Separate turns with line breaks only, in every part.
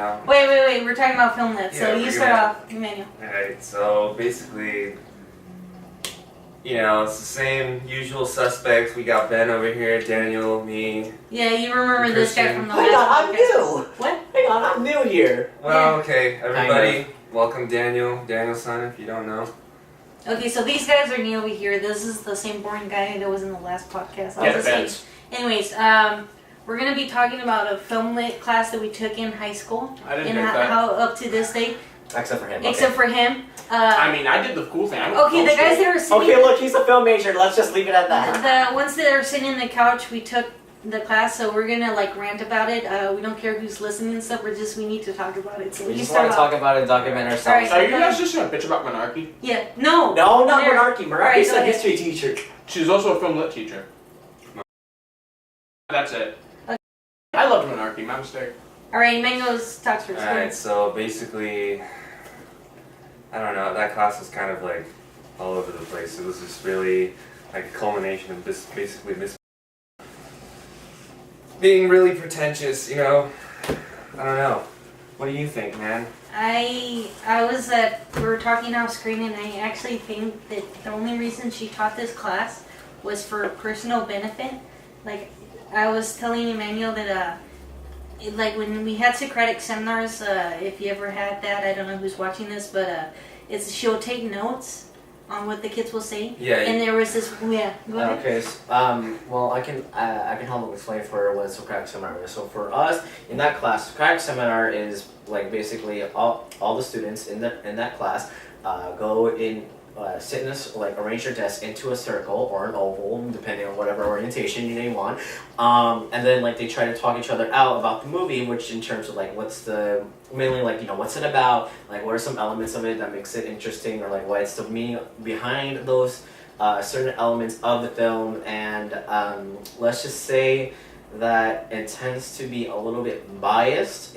now.
Wait. We're talking about film lit. So
Yeah,
you start off, Emmanuel.
Alright, so basically, it's the same usual suspects. We got Ben over here, Daniel, me.
Yeah, you remember this guy from the
Hang
last
on, I'm new.
What?
Hang on, I'm new here.
Well,
Yeah.
okay, everybody, welcome Daniel's son, if you don't know.
Okay, so these guys are new over here. This is the same boring guy that was in the last podcast. Anyways, we're gonna be talking about a film lit class that we took in high school.
I didn't
and
take that.
how up to this day,
Except for him.
except for him.
I mean, I did the cool thing. I went
Okay, the guys that are sitting.
Okay, look, he's a film major. Let's just leave it at that.
The ones that are sitting in the couch, we took the class, so we're gonna like rant about it. We don't care who's listening and stuff. We need to talk about it. So
We
you
just
start
want to
off.
talk about it, document ourselves.
Alright.
Are you guys just gonna bitch about monarchy?
Yeah. No.
No, not
There.
Monarchy.
Alright,
Monarchy's
go
a
ahead.
history teacher.
She's also a film lit teacher. That's it.
Okay.
I loved monarchy. My mistake.
All right, Mango's talks first. Go
Alright,
ahead.
so basically, I don't know, that class was kind of like all over the place. It was just really like a culmination of this, basically this being really pretentious, I don't know. What do you think, man?
I we were talking off screen, and I actually think that the only reason she taught this class was for personal benefit. Like, I was telling Emmanuel that like when we had Socratic seminars, if you ever had that, I don't know who's watching this, but she'll take notes on what the kids will say.
Yeah.
And there was this, yeah, go ahead.
Okay, well, I can help explain for what Socratic seminar is. So for us in that class, Socratic seminar is like basically all the students in that class go in. Sit in arrange your desk into a circle or an oval, depending on whatever orientation you may want, and then they try to talk each other out about the movie, which in terms of what's the mainly what's it about, what are some elements of it that makes it interesting, or what's the meaning behind those certain elements of the film, and let's just say that it tends to be a little bit biased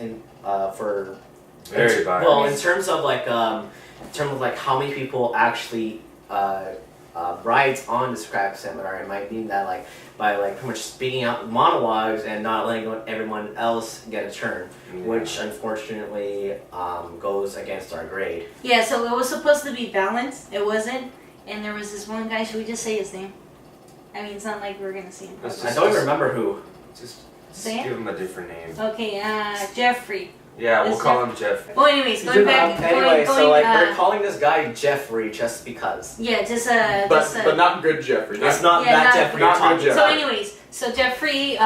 for
Very biased.
well in terms of how many people actually rides on the Socratic seminar. It might mean that by pretty much speaking out monologues and not letting everyone else get a turn, which unfortunately goes against our grade.
Yeah, so it was supposed to be balanced. It wasn't. And there was this one guy, should we just say his name? I mean, it's not like we're going to see him.
Let's
I don't even remember who.
Just
Say it?
give him a different name.
Okay, Jeffrey.
Yeah, we'll
Is
call him Jeff.
Well, anyways, going back,
Anyway,
going,
so
going,
we're calling this guy Jeffrey just because.
yeah, just
But not good Jeffrey.
It's not
Yeah,
that
not-
Jeffrey
not
you're talking
good
So,
about.
anyways, so Jeffrey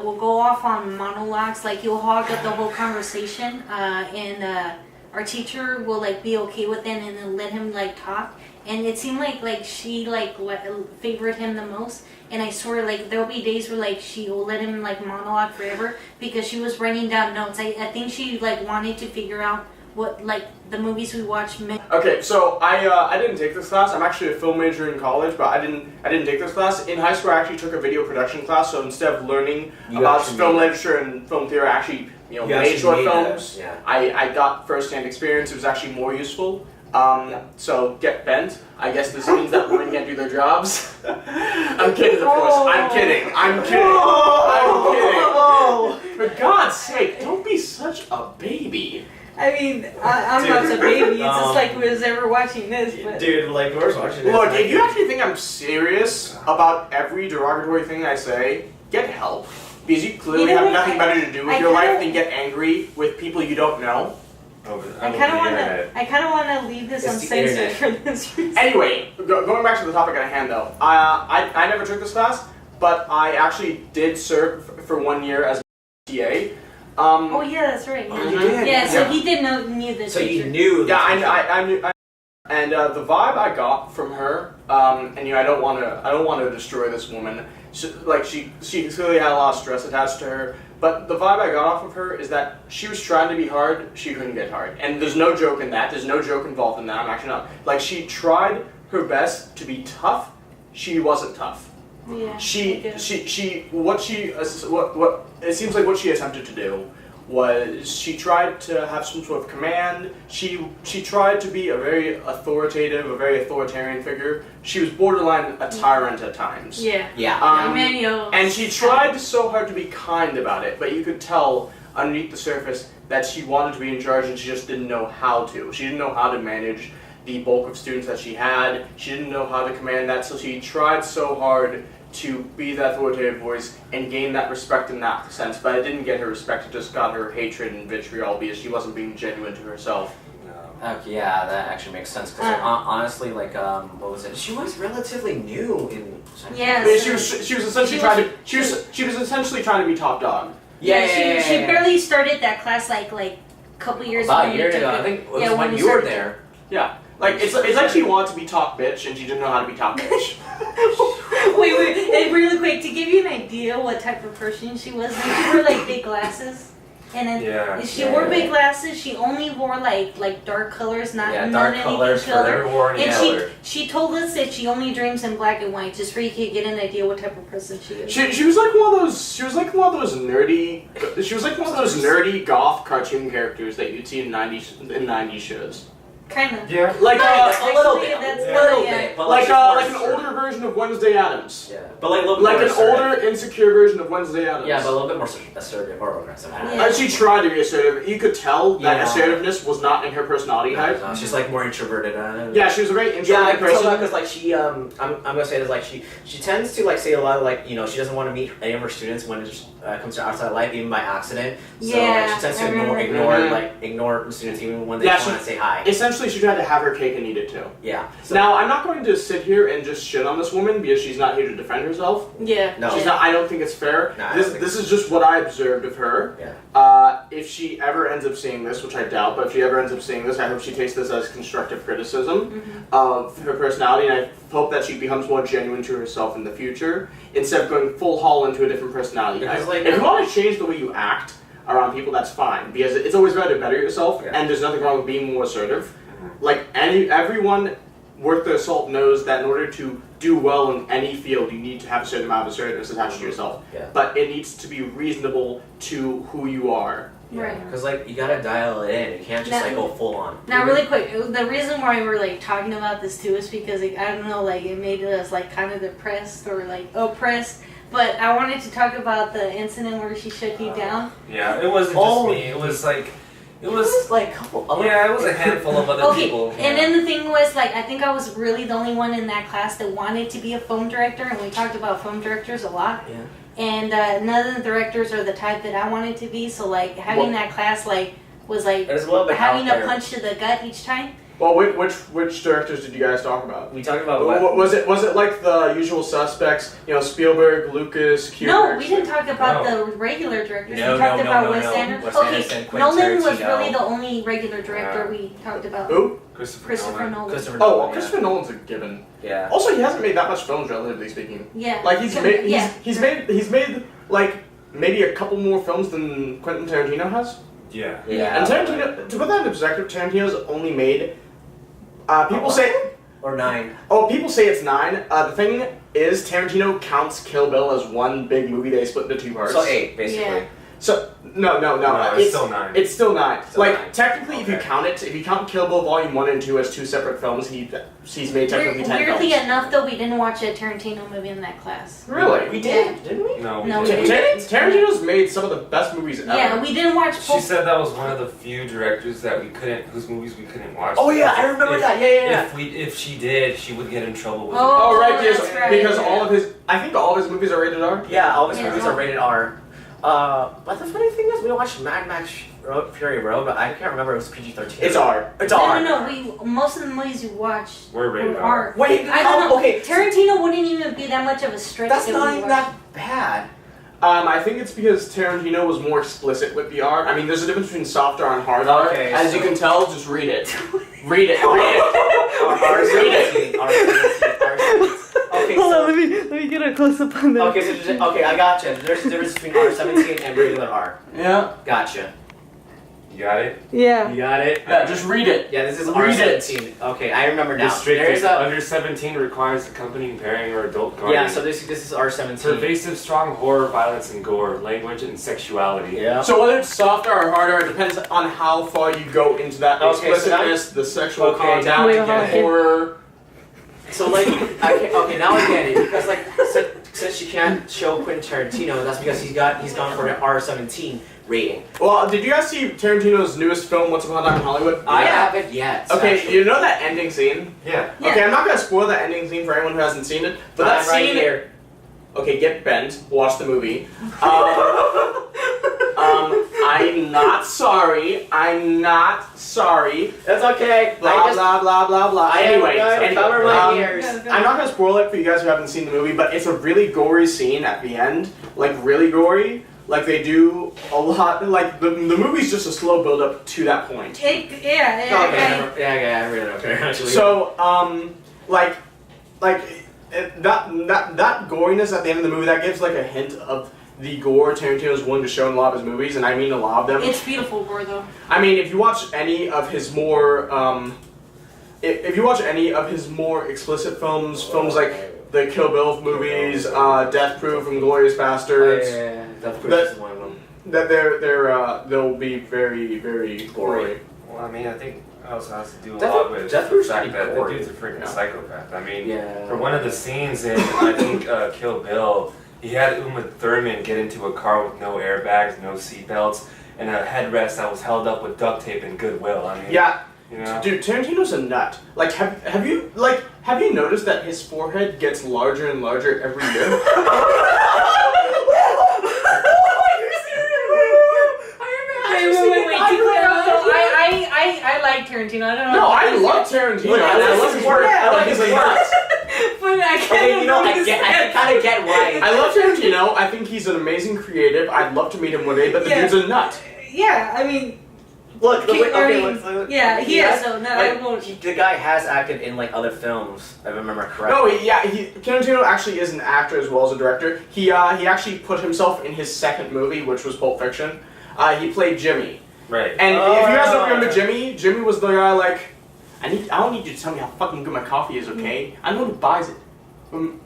will go off on monologues, he'll hog up the whole conversation, and our teacher will be okay with it and then let him talk. And it seemed like she favored him the most. And I swear there'll be days where she will let him monologue forever because she was writing down notes. I think she wanted to figure out what the movies we watched meant.
Okay, so I didn't take this class. I'm actually a film major in college, but I didn't take this class. In high school, I actually took a video production class. So instead of learning about film literature and film theory, I actually made short films.
Yeah.
I got first-hand experience. It was actually more useful. So get bent. I guess this means that women can't do their jobs. I'm kidding, of course. I'm kidding. I'm kidding. For God's sake, don't be such a baby.
I mean, I'm not a baby. It's just
Dude,
who's ever watching this. But
Dude, who's watching this?
Look, if you actually think I'm serious about every derogatory thing I say, get help. Because you clearly
You know
have
what?
nothing better to do with
I
your life
kinda-
than get angry with people you don't know.
Over
I
over
kind of
the
want
internet.
to. I kind of want to leave this
It's the
uncensored for this reason.
Anyway, going back to the topic at hand though, I never took this class, but I actually did serve for 1 year as a TA.
Oh yeah, that's right.
Oh, you did?
Yeah, so
Yeah.
he did know knew the
So
teacher.
you knew.
Yeah, I knew. And the vibe I got from her, and I don't want to destroy this woman. She clearly had a lot of stress attached to her. But the vibe I got off of her is that she was trying to be hard, she couldn't get hard, and there's no joke in that. There's no joke involved in that. I'm actually not. She tried her best to be tough. She wasn't tough.
Yeah.
It seems like what she attempted to do was she tried to have some sort of command. She tried to be a very authoritarian figure. She was borderline a tyrant at times.
Yeah.
Yeah.
Emmanuel.
And she tried so hard to be kind about it, but you could tell underneath the surface that she wanted to be in charge and she just didn't know how to. She didn't know how to manage the bulk of students that she had. She didn't know how to command that, so she tried so hard to be that authoritative voice and gain that respect in that sense, but it didn't get her respect, it just got her hatred and vitriol because she wasn't being genuine to herself.
Okay, yeah, that actually makes sense. Because honestly, like, what was it? She was relatively new in.
Yes.
I mean, she was essentially she was essentially trying to be top dog.
She barely started that class like couple years ago.
About a year ago, I think it was when you were there.
Yeah. Like it's like she wanted to be top bitch and she didn't know how to be top bitch.
wait, and really quick, to give you an idea what type of person she was, like, she wore like big glasses. And then she wore big glasses. She only wore like dark colors, not
dark
anything
colors.
color.
Any
And
color.
she told us that she only dreams in black and white, just so you could get an idea what type of person she is.
She was like one of those. She was like one of those nerdy. She was like one of those nerdy goth cartoon characters that you'd see in '90s shows.
Kind of.
Yeah.
Like
a little bit,
That's
a little bit, but
like an
older.
older version of Wednesday Addams.
Yeah, but like a little bit
Like
more
an
assertive.
older, insecure version of Wednesday Addams.
Yeah, but a little bit more assertive or aggressive.
Yeah.
She tried to be assertive. You could tell that
Yeah.
assertiveness was not in her personality type.
No, she's like more introverted.
Yeah, she was a very
Yeah, I
introverted
can tell
person.
that because like she, I'm gonna say this, like she tends to like say a lot of like, you know, she doesn't want to meet any of her students when it comes to outside life, even by accident. So
Yeah,
like, she tends to
I remember.
ignore the students even when they
Yeah,
just want to say hi.
Essentially, she tried to have her cake and eat it too.
Yeah. So,
Now, I'm not going to sit here and just shit on this woman because she's not here to defend herself.
Yeah.
No.
She's not. I don't think it's fair.
No, I
this
don't think
this is just what I observed of her.
Yeah.
If she ever ends up seeing this, which I doubt, but if she ever ends up seeing this, I hope she takes this as constructive criticism of her personality, and I hope that she becomes more genuine to herself in the future instead of going full haul into a different personality.
Because, like,
if you want to change the way you act around people, that's fine because it's always better to better yourself,
Yeah.
and there's nothing wrong with being more assertive. Like everyone worth their salt knows that in order to do well in any field, you need to have a certain amount of assertiveness attached to yourself.
Yeah.
But it needs to be reasonable to who you are.
Right.
Because like you gotta dial it in. You can't just
Now-
like go full on.
Now, really quick, the reason why we're like talking about this too is because like, I don't know, like it made us like kind of depressed or like oppressed. But I wanted to talk about the incident where she shut you down.
Yeah, it wasn't
Oh.
just me. It was like, it
It
was.
was like a couple.
Yeah, it was a handful of other
Okay,
people.
and then the thing was like I think I was really the only one in that class that wanted to be a film director, and we talked about film directors a lot.
Yeah.
And none of the directors are the type that I wanted to be, so like having that class like was like
It was a little bit
having
out
a
there.
punch to the gut each time.
Well, which directors did you guys talk about?
We talked about what?
Was it like the usual suspects? You know, Spielberg, Lucas, Kubrick.
No, we didn't talk about
No.
the regular directors.
No,
we talked
no, no,
about
no,
Wes
no.
Anderson.
Wes
Okay,
Anderson, Quentin
Nolan was
Tarantino.
really the only regular director we talked about.
Who?
Christopher Nolan.
Christopher
Oh, well,
Nolan,
Christopher Nolan's a given.
Yeah.
Also, he hasn't made that much films, relatively speaking.
Yeah.
Like he's
So,
made
yeah.
he's made like maybe a couple more films than Quentin Tarantino has.
Yeah.
Yeah.
And Tarantino, to put that in perspective, Tarantino's only made. People say,
Or 9.
people say it's 9. The thing is, Tarantino counts Kill Bill as one big movie they split into 2 parts.
So 8, basically.
Yeah.
So no,
No, it's still 9.
It's still 9.
Still
Like
9.
technically, if you
Okay.
count it, if you count Kill Bill Volume 1 and 2 as 2 separate films, he's made technically 10
Weirdly
films.
enough, though, we didn't watch a Tarantino movie in that class.
Really?
We did, didn't we?
No, we
No, we
didn't.
didn't.
Tarantino's made some of the best movies ever.
Yeah, we didn't watch.
She said that was one of the few directors that whose movies we couldn't watch.
Oh yeah, I
because
remember
if-
that. Yeah.
If she did, she would get in trouble with
Oh,
Oh right, because,
that's right.
because all of his, I think all of his movies are rated R.
Yeah, all of his
Yeah.
movies are rated R. But the funny thing is, we watched Mad Max Fury Road, but I can't remember if it was PG-13.
It's R.
It's R.
No. Most of the movies you watched
We're rated
were
R.
R.
Wait,
I don't know.
okay.
Tarantino wouldn't even be that much of a stretch.
That's
if
not
we
even
watched-
that bad.
I think it's because Tarantino was more explicit with the R. I mean, there's a difference between soft R and hard R.
Okay,
As
so-
you can tell, just read it. Read it. Read it.
R17. R17. Okay,
Hold
so,
on, let me get a close up on that.
okay, okay, I gotcha. There's a difference between R17 and regular R.
Yeah.
Gotcha.
You got it?
Yeah.
You got it?
Yeah, just read it.
Yeah, this is
Read it.
R17. Okay, I remember now.
Restricted.
There's a
Under 17 requires accompanying pairing or adult guardian.
yeah. So this is R17.
Pervasive, strong horror, violence, and gore, language, and sexuality.
Yeah.
So whether it's soft R or hard R, it depends on how far you go into that
Okay, so now-
explicitness, the sexual
Okay,
content,
now
Wait,
I get it.
horror.
So like, okay, now I get it because like, since you can't show Quentin Tarantino, that's because he's gone for an R17 rating.
Well, did you guys see Tarantino's newest film, Once Upon a Time in Hollywood?
I haven't yet.
Okay,
actually.
you know that ending scene?
Yeah.
Yeah.
Okay, I'm not gonna spoil that ending scene for anyone who hasn't seen it, but that
I'm right
scene.
here.
Okay, get bent. Watch the movie. I'm not sorry. I'm not sorry.
That's okay.
Blah blah blah blah blah.
I am
Anyway,
going to
anyway,
cover my ears.
I'm not gonna spoil it for you guys who haven't seen the movie, but it's a really gory scene at the end, like really gory. Like they do a lot. Like the movie's just a slow build up to that point.
Okay, I really don't care actually.
So that goriness at the end of the movie, that gives like a hint of the gore Tarantino's willing to show in a lot of his movies, and I mean a lot of them.
It's beautiful gore though.
I mean, if you watch any of his more if you watch any of his more explicit films like the Kill Bill movies, Death Proof, and Glorious Bastards,
Death Proof is one of them.
that they'll be very very gory.
Well, I mean, I think it also has to do a
Death-
lot with
Death
the
Proof's
fact
pretty
that the
gory.
dude's a freaking
Yeah.
psychopath. I mean,
Yeah.
for one of the scenes in, I think, Kill Bill, he had Uma Thurman get into a car with no airbags, no seatbelts, and a headrest that was held up with duct tape and Goodwill. I mean,
Yeah,
you know?
dude, Tarantino's a nut. Like, have you noticed that his forehead gets larger and larger every year?
I like Tarantino. I don't know.
No, I love Tarantino.
Look, I
I
love
love
his
his
work.
work.
I like
He's
his
a
work.
nut.
But I
Okay,
kind
you know, I kind of get why.
I love Tarantino. I think he's an amazing creative. I'd love to meet him one day, but the
Yeah.
dude's a nut.
Yeah, I mean,
Look,
Keep learning.
look,
yeah, he is. So no, I
like,
won't.
the guy has acted in like other films, if I remember correctly.
No, Tarantino actually is an actor as well as a director. He actually put himself in his second movie, which was Pulp Fiction. He played Jimmy.
Right.
And if you guys don't remember Jimmy was the guy like, I don't need you to tell me how fucking good my coffee is, okay? I'm the one who buys it. When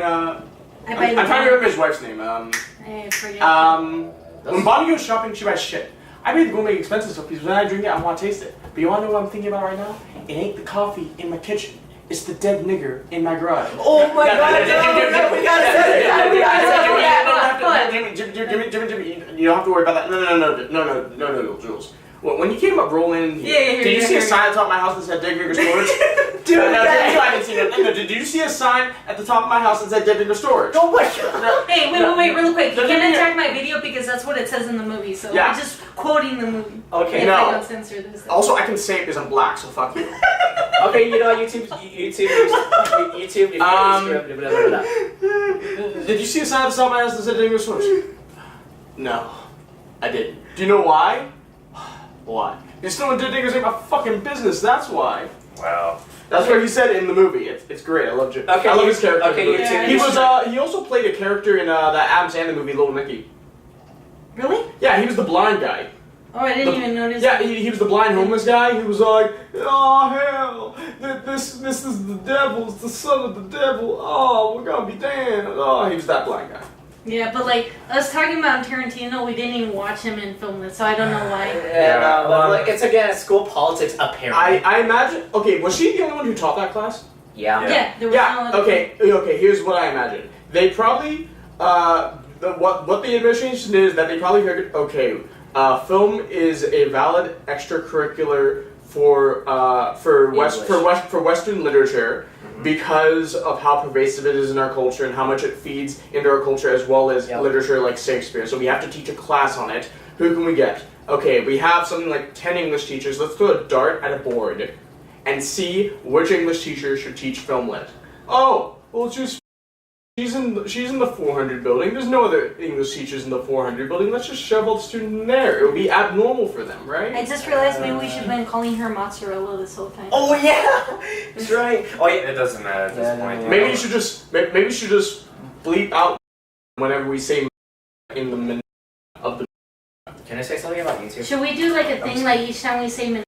I
I'm
buy the
trying to remember his wife's name.
I forget.
When Bonnie goes shopping, she buys shit. I pay the gourmet expensive stuff because when I drink it, I want to taste it. But you want to know what I'm thinking about right now? It ain't the coffee in my kitchen. It's the dead nigger in my garage.
Oh my god, no, we gotta say it.
Jimmy, you don't have to worry about that. No, Jules. When you came up rolling,
Yeah,
did you see a
yeah.
sign at the top of my house that said Dead Nigger Storage?
Dude,
No,
that-
you haven't seen it. No, did you see a sign at the top of my house that said Dead Nigger Storage?
Oh my god.
Hey, wait, real quick. You
No,
can
no, no.
attack my video because that's what it says in the movie. So
Yeah.
I'm just quoting the movie.
Okay,
If
no.
I don't censor this.
Also, I can say it because I'm black, so fuck you.
Okay, you know, YouTube, if you blah, blah, blah.
Did you see a sign at the top of my house that said Dead Nigger Storage? No, I didn't. Do you know why? Why? Because no one did niggers ain't my fucking business, that's why.
Wow.
That's what he said in the movie. It's great. I love Jim.
Okay,
I love
you-
his character.
okay,
in the movie.
you-
he was he also played a character in that Adam Sandler movie, Little Nicky.
Really?
Yeah, he was the blind guy.
Oh, I didn't
The-
even notice.
Yeah, he was the blind homeless guy who was like, oh hell, this is the devil, it's the son of the devil. Oh, we're gonna be damned. Oh, he was that blind guy.
Yeah, but like us talking about Tarantino, we didn't even watch him in film it, so I don't know why.
And, but like, it's again school politics, apparently.
I imagine. Okay, was she the only one who taught that class?
Yeah.
Yeah, there was no
Yeah.
other
Okay. Here's what I imagine. They probably what the administration did is that they probably figured, okay, film is a valid extracurricular for Western literature because of how pervasive it is in our culture and how much it feeds into our culture as well as
Yep.
literature like Shakespeare. So we have to teach a class on it. Who can we get? Okay, we have something like 10 English teachers. Let's throw a dart at a board and see which English teacher should teach film lit. Oh, well, she's in the 400 building. There's no other English teachers in the 400 building. Let's just shove all the students in there. It would be abnormal for them, right?
I just realized maybe we should have been calling her mozzarella this whole time.
Oh yeah, that's right. Oh yeah.
It doesn't matter at this
Yeah,
point.
no.
Maybe you should just bleep out whenever we say in the minute of the.
Can I say something about YouTube?
Should we do like a thing like each time we say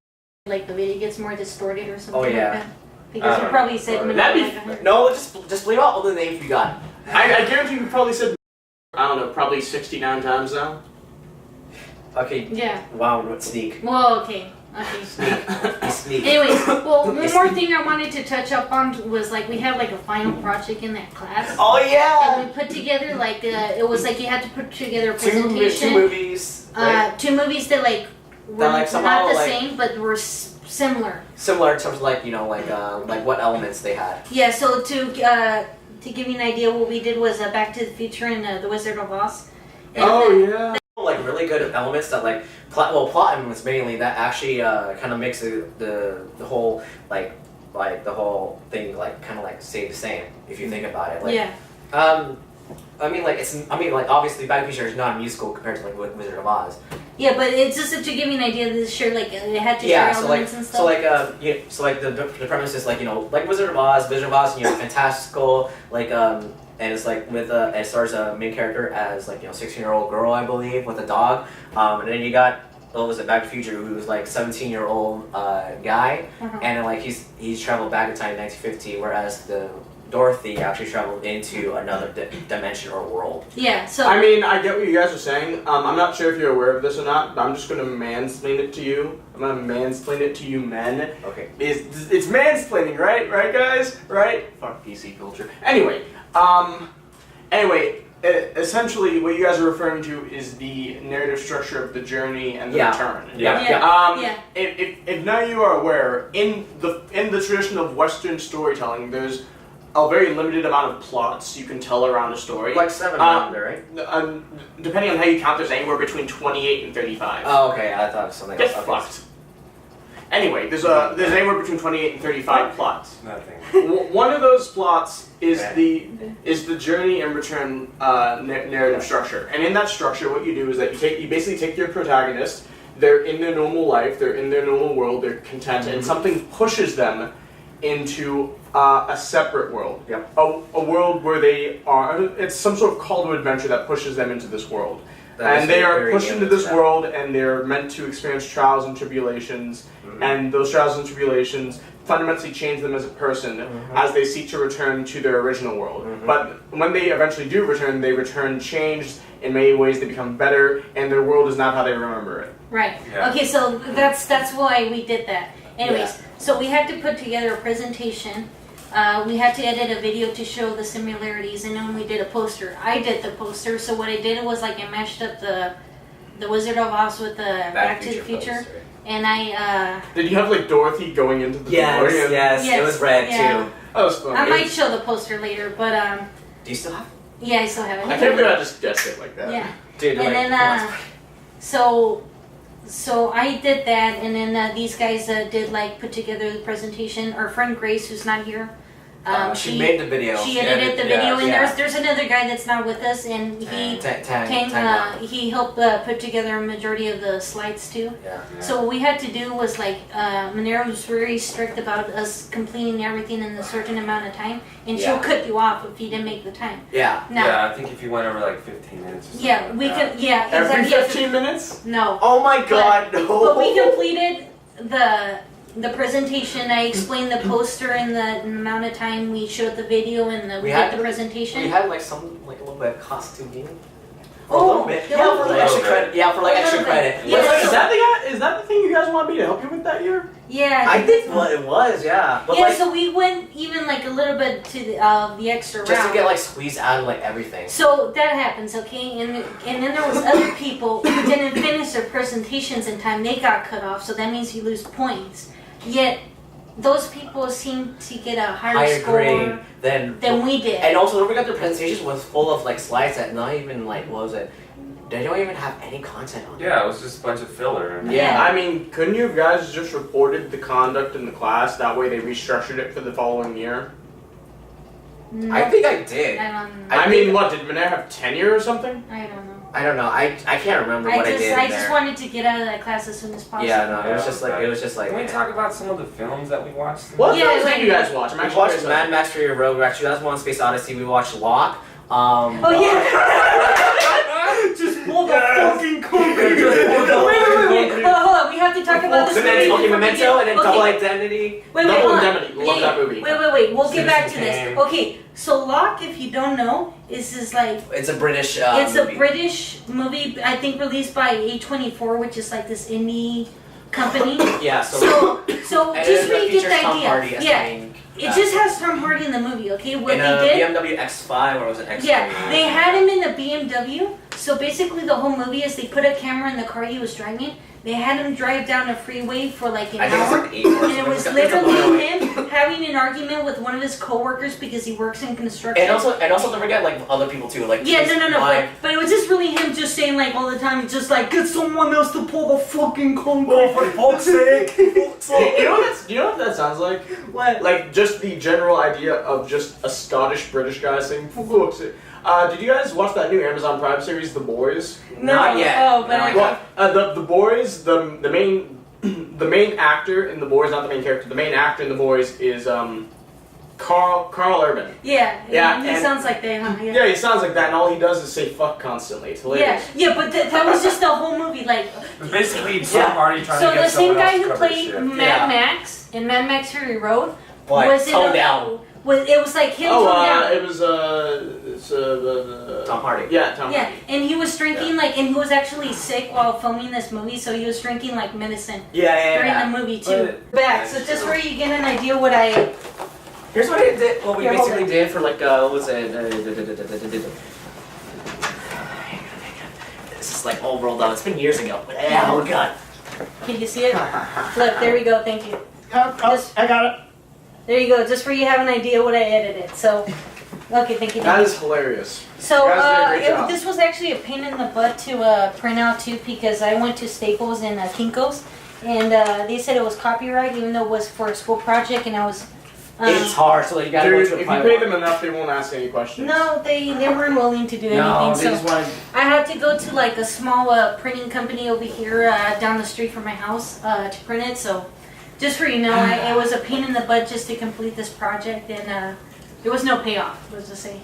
like the video gets more distorted or something
Oh, yeah.
like that? Because you probably said
That'd
Manila
be
like 100.
No, just leave out all the names we got.
I guarantee you probably said, I don't know, probably 69 times now.
Okay.
Yeah.
Wow, what sneak.
Well, okay. Okay.
He's sneaky.
Anyways, well, one more thing I wanted to touch up on was like we had like a final project in that class.
Oh yeah.
And we put together like it was like you had to put together a
Two
presentation.
movies. Right?
Two movies that like were
That, like, somehow,
not the
like-
same, but were similar.
Similar in terms of like like what elements they had.
Yeah. So to give you an idea, what we did was Back to the Future and The Wizard of Oz. And,
Oh yeah.
Like really good elements that like plot elements mainly that actually kind of makes the whole like the whole thing like kind of like stay the same if you think about it. Like,
yeah.
I mean like obviously Back to the Future is not a musical compared to like Wizard of Oz.
Yeah, but it's just to give you an idea. This share like it had to
Yeah,
share
so like
elements and stuff.
so like the premise is like like Wizard of Oz, fantastical like and it's like with it stars a main character as like 16-year-old girl I believe with a dog, and then you got was it Back to the Future who was like 17-year-old guy,
Uh-huh.
and then like he's traveled back in time in 1950, whereas the Dorothy actually traveled into another dimension or world.
Yeah. So
I mean, I get what you guys are saying. I'm not sure if you're aware of this or not, but I'm just gonna mansplain it to you. I'm gonna mansplain it to you men.
Okay.
It's mansplaining, right? Right, guys? Right? Fuck PC culture. Anyway, essentially, what you guys are referring to is the narrative structure of the journey and the
Yeah.
return.
Yeah.
Yeah.
If none of you are aware, in the tradition of Western storytelling, there's a very limited amount of plots you can tell around a story.
Like 7 around there, right?
Depending on how you count, there's anywhere between 28 and 35.
Oh, okay. I thought it was something
Get
else.
fucked. Anyway, there's anywhere between 28 and 35 plots.
Nothing.
One of those plots is
Okay.
the journey and return narrative structure, and in that structure, what you do is that you basically take your protagonist. They're in their normal life, they're in their normal world, they're content, and something pushes them into a separate world.
Yep.
A world where they are. It's some sort of call to adventure that pushes them into this world.
That is
And they are
very
pushed into
alien
this
to them.
world, and they're meant to experience trials and tribulations.
Mhm.
And those trials and tribulations fundamentally change them as a person as they seek to return to their original world.
Mhm.
But when they eventually do return, they return changed in many ways. They become better, and their world is not how they remember it.
Right.
Yeah.
Okay, so that's why we did that. Anyways, so we had to put together a presentation. We had to edit a video to show the similarities, and then we did a poster. I did the poster, so what I did was like I mashed up the Wizard of Oz with the Back to the Future,
poster.
and I
Did you have like Dorothy going into the
Yes,
DeLorean?
yes,
Yes,
it was red
yeah.
too.
That was fun.
I might show the poster later, but
Do you still have?
yeah, I still have it.
I can't believe I just guessed it like that.
Yeah.
Dude,
And
like,
then
come on.
so I did that, and then these guys did like put together the presentation. Our friend Grace, who's not here,
she made the video.
she
She
edited the
edited- yeah,
video, and
yeah.
there's another guy that's not with us, and he
Tang.
he helped put together a majority of the slides too.
Yeah.
Yeah.
So what we had to do was like Monero was very strict about us completing everything in a certain amount of time, and she'll
Yeah.
cut you off if you didn't make the time.
Yeah.
Now,
Yeah, I think if you went over like 15 minutes or something
yeah,
like
we
that.
could, yeah,
Every
exactly.
15 minutes?
No.
Oh my God, no.
But we completed the presentation. I explained the poster in the amount of time we showed the video and we
had
did the presentation.
We had like some like a little bit of costuming.
Oh,
a little bit.
there
Yeah,
was
for
a
like extra
little bit.
credit. Yeah, for like
A
extra
little bit.
credit.
Yeah.
What's-
Is that the thing you guys want me to help you with that year?
Yeah.
I think what it was, yeah. But
Yeah,
like
so we went even like a little bit to the extra
just
round.
to get like squeezed out of like everything.
So that happens, okay? And then there was other people who didn't finish their presentations in time. They got cut off, so that means you lose points. Yet those people seem to get a higher score
grade
than we did.
And also, don't forget their presentation was full of like slides that not even like what was it? They don't even have any content on it.
Yeah, it was just a bunch of filler.
Yeah.
I mean, couldn't you guys just reported the conduct in the class? That way they restructured it for the following year?
No,
I think I did.
I don't know.
I
I mean,
think-
what, did Monero have tenure or something?
I don't know.
I don't know. I can't remember what I did.
I
in
just
there.
wanted to get out of that class as soon as possible.
Yeah, no, it was
Yeah,
just like
okay.
it was just like.
Can we talk about some of the films that we watched?
What
Yeah,
films
like-
did you guys watch? I'm
We
actually
watched
curious.
Mad Max Fury Road. We watched 2001: Space Odyssey. We watched Locke.
Oh yeah.
Just pull the
Yes.
fucking cord.
Wait. Hold on. We have to talk about this movie.
Okay,
before we
Memento,
get-
and then
okay.
Double Identity.
Wait,
Double
hold on.
Indemnity. Love that movie.
Wait. We'll get back to
Citizen
this.
Kane.
Okay, so Locke, if you don't know, is like
It's a British.
it's
movie.
a British movie. I think released by A24, which is like this indie company.
Yeah.
So
And
just
it
so you get
features
the
Tom
idea.
Hardy as the
Yeah.
main
It
actor.
just has Tom Hardy in the movie, okay? What
in
they did.
BMW X5 or was it X3?
Yeah, they had him in the BMW. So basically, the whole movie is they put a camera in the car he was driving. They had him drive down a freeway for like an
I think it's
hour.
like 8 hours.
And it was
It's a
literally
motorway.
him having an argument with one of his coworkers because he works in construction.
And also don't forget like other people too. Like
Yeah,
she's
no.
blind.
But it was just really him just saying like all the time, just like get someone else to pull the fucking concrete.
for fuck's sake!
You know what that sounds like?
What?
Like just the general idea of just a Scottish British guy saying "for fuck's sake." Did you guys watch that new Amazon Prime series, The Boys?
Not yet.
Oh, but
Not
I
Well, the Boys, the main the main actor in The Boys, not the main character. The main actor in The Boys is Carl Urban.
Yeah,
Yeah,
he
and-
sounds like that, huh?
Yeah, he sounds like that, and all he does is say "fuck" constantly. It's hilarious.
Yeah, but that was just the whole movie. Like,
Basically,
Yeah.
Tom Hardy trying
so
to get
the same
someone
guy
else to
who
cover
played
shit.
Mad
Yeah.
Max in Mad Max Fury Road
But
was in
tone
a-
down.
it was like him toned down.
It was
Tom Hardy.
Yeah, Tom
Yeah,
Hardy.
and he was drinking and he was actually sick while filming this movie, so he was drinking like medicine
Yeah.
during the movie too.
But-
Back, so just where you get an idea what I.
Here's what I did. What we
Yeah, hold
basically
on.
did for like what was it? This is like all rolled up. It's been years ago. But, oh god.
Can you see it? Look, there we go. Thank you. Just-
I got it.
There you go. Just where you have an idea what I edited. So, okay, thank you.
That is hilarious.
So
You guys did a great job.
this was actually a pain in the butt to print out too because I went to Staples and Kinko's and they said it was copyright even though it was for a school project and I was.
It's hard, so you gotta
Dude,
go to
if
a
you pay them enough, they won't ask any questions.
No, they weren't willing to do
No,
anything.
they
So
just want.
I had to go to like a small printing company over here down the street from my house to print it. So just for you know, it was a pain in the butt just to complete this project and there was no payoff, let's just say.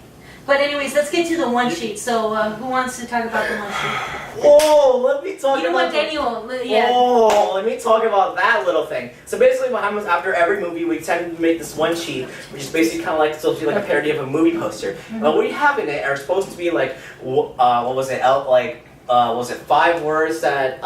But anyways, let's get to the one sheet. So who wants to talk about the one sheet?
Oh, let me talk
You know
about.
what, Daniel? Yeah.
Oh, let me talk about that little thing. So basically, what happens after every movie, we tend to make this one sheet, which is basically kind of like supposed to be like a parody of a movie poster. But what you have in it are supposed to be like, what was it? Was it 5 words that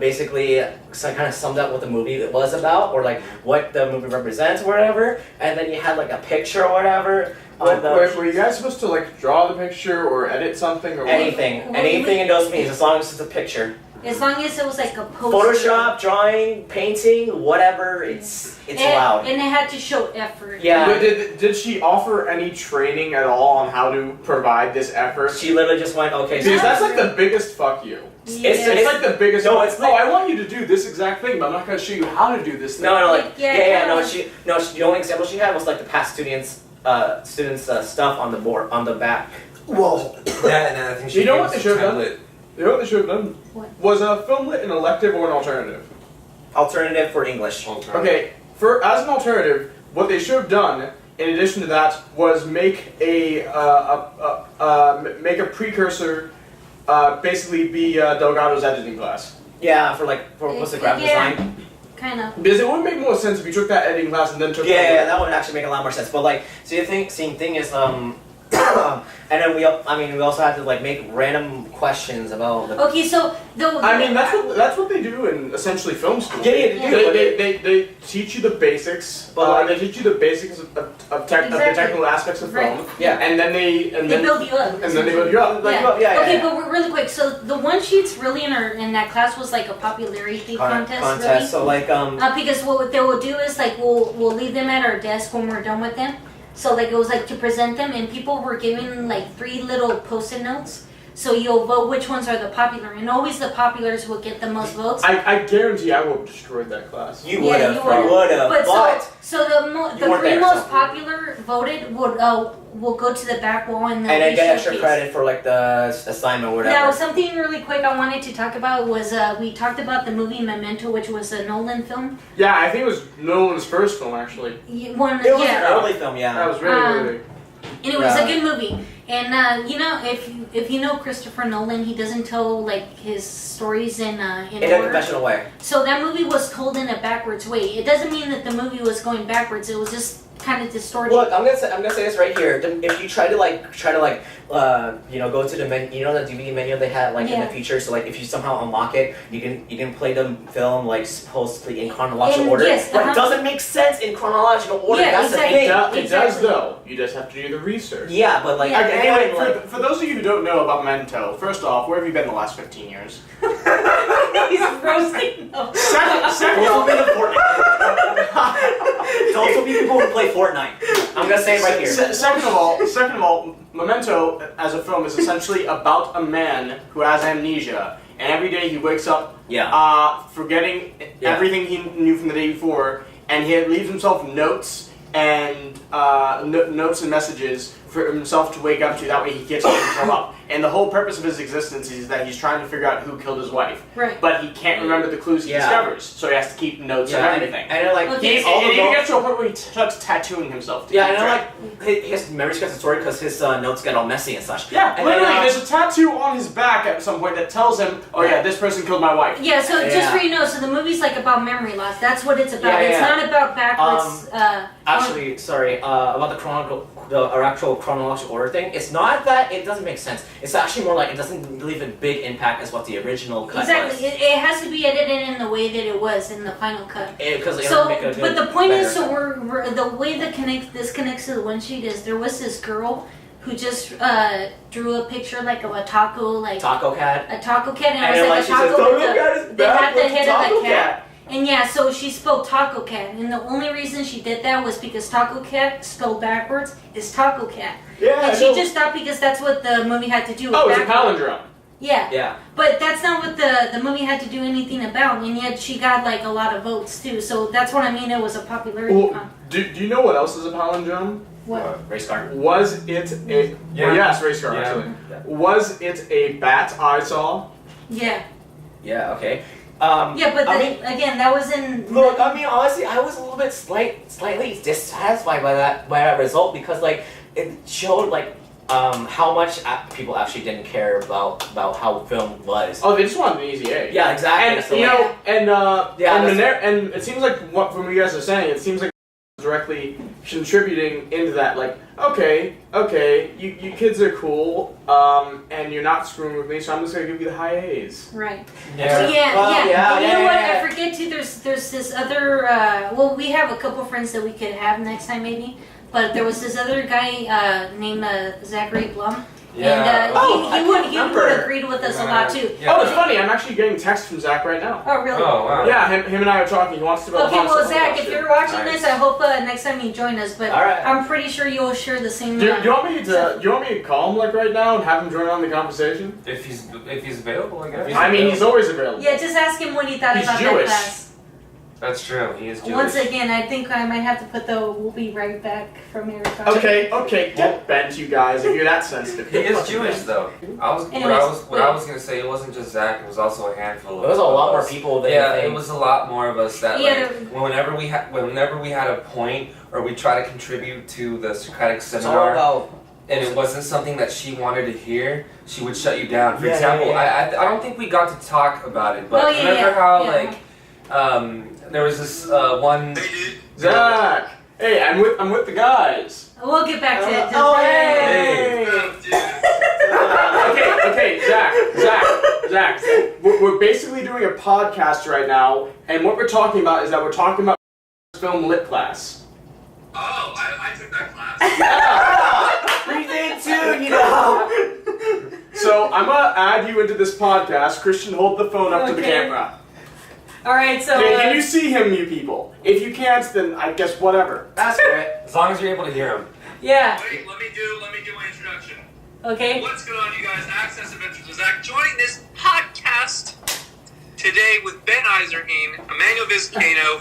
basically kind of summed up what the movie was about, or like what the movie represents, or whatever. And then you had like a picture or whatever.
Were you guys supposed to like draw the picture or edit something or what?
Anything in those means, as long as it's a picture.
As long as it was like a poster.
Photoshop, drawing, painting, whatever, it's allowed.
And it had to show effort.
Yeah.
But did she offer any training at all on how to provide this effort?
She literally just went, okay, so
Because that's like the biggest fuck you.
Yeah.
It's like the biggest.
No,
fuck.
it's like-
I want you to do this exact thing, but I'm not going to show you how to do this thing.
no, like,
Yeah,
no,
yeah.
the only example she had was like the past students' stuff on the board, on the back.
Well, that and I think she
You know
gave
what they
us
should have
some
done?
template.
You know what they should have done?
What?
Was film lit an elective or an alternative?
Alternative for English.
Okay, as an alternative, what they should have done, in addition to that, was make a precursor, basically be Delgado's editing class.
Yeah, for what's the graphic
Yeah.
design?
Kind of.
Because it would make more sense if you took that editing class and then took.
Yeah, that would actually make a lot more sense. But like, so the thing is, and then we also had to like make random questions about the.
Okay, so
I mean, that's what they do in essentially film school.
Yeah, they do, but
They teach you the basics.
But like-
they teach you the basics of the technical aspects of film.
Right.
Yeah.
And then
they build you up.
and then they build you up.
Like,
Yeah.
yeah,
Okay,
yeah.
but we're really quick. So the one sheets really in that class was like a popularity contest, really.
So like
Because what they will do is like we'll leave them at our desk when we're done with them. So like it was like to present them, and people were given like 3 little post-it notes. So you'll vote which ones are the popular, and always the populars will get the most votes.
I guarantee I would have destroyed that class.
you
Yeah,
would have,
you would've.
would have,
But
but
so the
You weren't
3
there,
most
so-
popular voted will go to the back wall and
and
they'll
then
be
get extra
showcased.
credit for like the assignment or whatever.
Now, something really quick I wanted to talk about was we talked about the movie Memento, which was a Nolan film.
Yeah, I think it was Nolan's first film actually.
It was an early film, yeah.
That was really.
Anyways,
Yeah.
a good movie. And you know, if you know Christopher Nolan, he doesn't tell like his stories in
In a
order.
conventional way.
So that movie was told in a backwards way. It doesn't mean that the movie was going backwards. It was just kind of distorted.
Look, I'm gonna say this right here. If you try to go to the menu, you know the DVD menu they had in the future. So like if you somehow unlock it, you can play the film like supposedly in chronological order.
Yes,
but it doesn't make sense in chronological order.
Yeah,
That's
exactly.
the thing.
It does though. You just have to do the research.
Yeah, but like
Yeah.
again, like
For those of you who don't know about Memento, first off, where have you been the last 15 years?
He's roasting them.
Second
also
off,
been a Fortnite. It's also be people who play Fortnite. I'm gonna say it right here.
Second of all, Memento as a film is essentially about a man who has amnesia, and every day he wakes up, forgetting everything he knew from the day before, and he leaves himself notes and notes and messages for himself to wake up to. That way he gets himself up. And the whole purpose of his existence is that he's trying to figure out who killed his wife.
Right.
But he can't remember the clues he discovers, so he has to keep notes and everything.
And then, like
Okay.
He even gets to a point where he starts tattooing himself. To
yeah,
keep
and then
track.
like his memories get distorted because his notes get all messy and such.
Yeah,
and
literally,
then,
there's a tattoo on his back at some point that tells him, oh yeah, this person killed my wife.
Yeah, so just
Yeah.
for you know, so the movie's like about memory loss. That's what it's about.
Yeah,
It's
yeah.
not about backwards.
Actually, sorry, about the actual chronological order thing. It's not that it doesn't make sense. It's actually more like it doesn't leave a big impact as what the original cut
exactly.
was.
It has to be edited in the way that it was in the final cut.
Because
So,
make a good,
but the point is,
better
so
cut.
we're the way that this connects to the one sheet is there was this girl who just drew a picture like of a taco, like
Taco Cat.
a taco cat, and
And
it
then,
was like
like,
a
she says,
taco
"Taco
with
Cat is
they had
back
the
with
head
Taco
of a cat.
Cat."
And yeah, so she spelled Taco Cat, and the only reason she did that was because Taco Cat spelled backwards is Taco Cat,
Yeah,
and she just thought because that's what the movie had to do. With
Oh, it's a
backwards.
palindrome.
Yeah,
Yeah.
but that's not what the movie had to do anything about, and yet she got like a lot of votes too. So that's what I mean. It was a popularity.
Well, do you know what else is a palindrome?
What?
Race car.
Was it a...
Yeah.
Well, yes, race car,
Yeah.
actually. Was it a bat I saw?
Yeah,
Yeah. Okay.
yeah, but
I mean,
again, that was in.
look, I mean, honestly, I was a little bit slightly dissatisfied by that result because like it showed like how much people actually didn't care about how film was.
Oh, they just wanted an easy A.
Yeah, exactly.
And,
So,
you
like,
know, and,
Yeah,
and,
that's-
and it seems like, from what you guys are saying, it seems like directly contributing into that, like, okay, you kids are cool, and you're not screwing with me, so I'm just gonna give you the high A's.
Right.
Yeah.
Yeah,
Well,
yeah.
yeah,
But you
yeah,
know what?
yeah.
I forget too. There's this other. Well, we have a couple friends that we could have next time maybe. But there was this other guy named Zachary Blum.
Yeah.
And
Oh, I
he would
remember.
agreed with us a lot too.
Yeah.
Oh, it's funny, I'm actually getting text from Zach right now.
Oh really?
Oh wow.
Yeah, him and I are talking. He wants to build a
Okay,
Haunted
well, Zach,
House
if
too.
you're watching
Nice.
this, I hope next time you join us. But
All right.
I'm pretty sure you'll share the same.
Do you want me to call him like right now and have him join on the conversation?
If he's available, I guess.
I mean, he's always available.
Yeah, just ask him what he thought
He's
about
Jewish.
that class.
That's true. He is Jewish.
Once again, I think I might have to put the "We'll be right back" from Eric.
Okay, get bent, you guys. If you're that sensitive,
He is
Fucking
Jewish
bent.
though. What
Anyways,
I was gonna say, it wasn't just Zach. It was also a handful.
There was a lot
of
more
us.
people than
Yeah,
you
it
think.
was a lot more of us that
Yeah,
like whenever we had a point or we try to contribute to the Socratic
It's all
seminar
about
and it wasn't something that she wanted to hear, she would shut you down. For
Yeah,
example,
yeah,
I don't think we got to talk about it, but
Oh, yeah,
remember
yeah,
how
yeah.
like there was this one.
Zach, hey, I'm with the guys.
We'll get back to it. Just-
oh,
Hey.
Okay, Zach. We're basically doing a podcast right now, and what we're talking about is that we're talking about film lit class.
Oh, I took that class.
we did too, you know.
So I'm gonna add you into this podcast. Christian, hold the phone up to the
Okay.
camera.
All right, so
Can you see him, you people? If you can't, then I guess whatever.
That's great.
As long as you're able to hear him.
yeah,
Wait, let me do my introduction.
okay.
What's going on, you guys? Access Adventures with Zach, joining this podcast today with Ben Eiserheen, Emmanuel Vizcaino,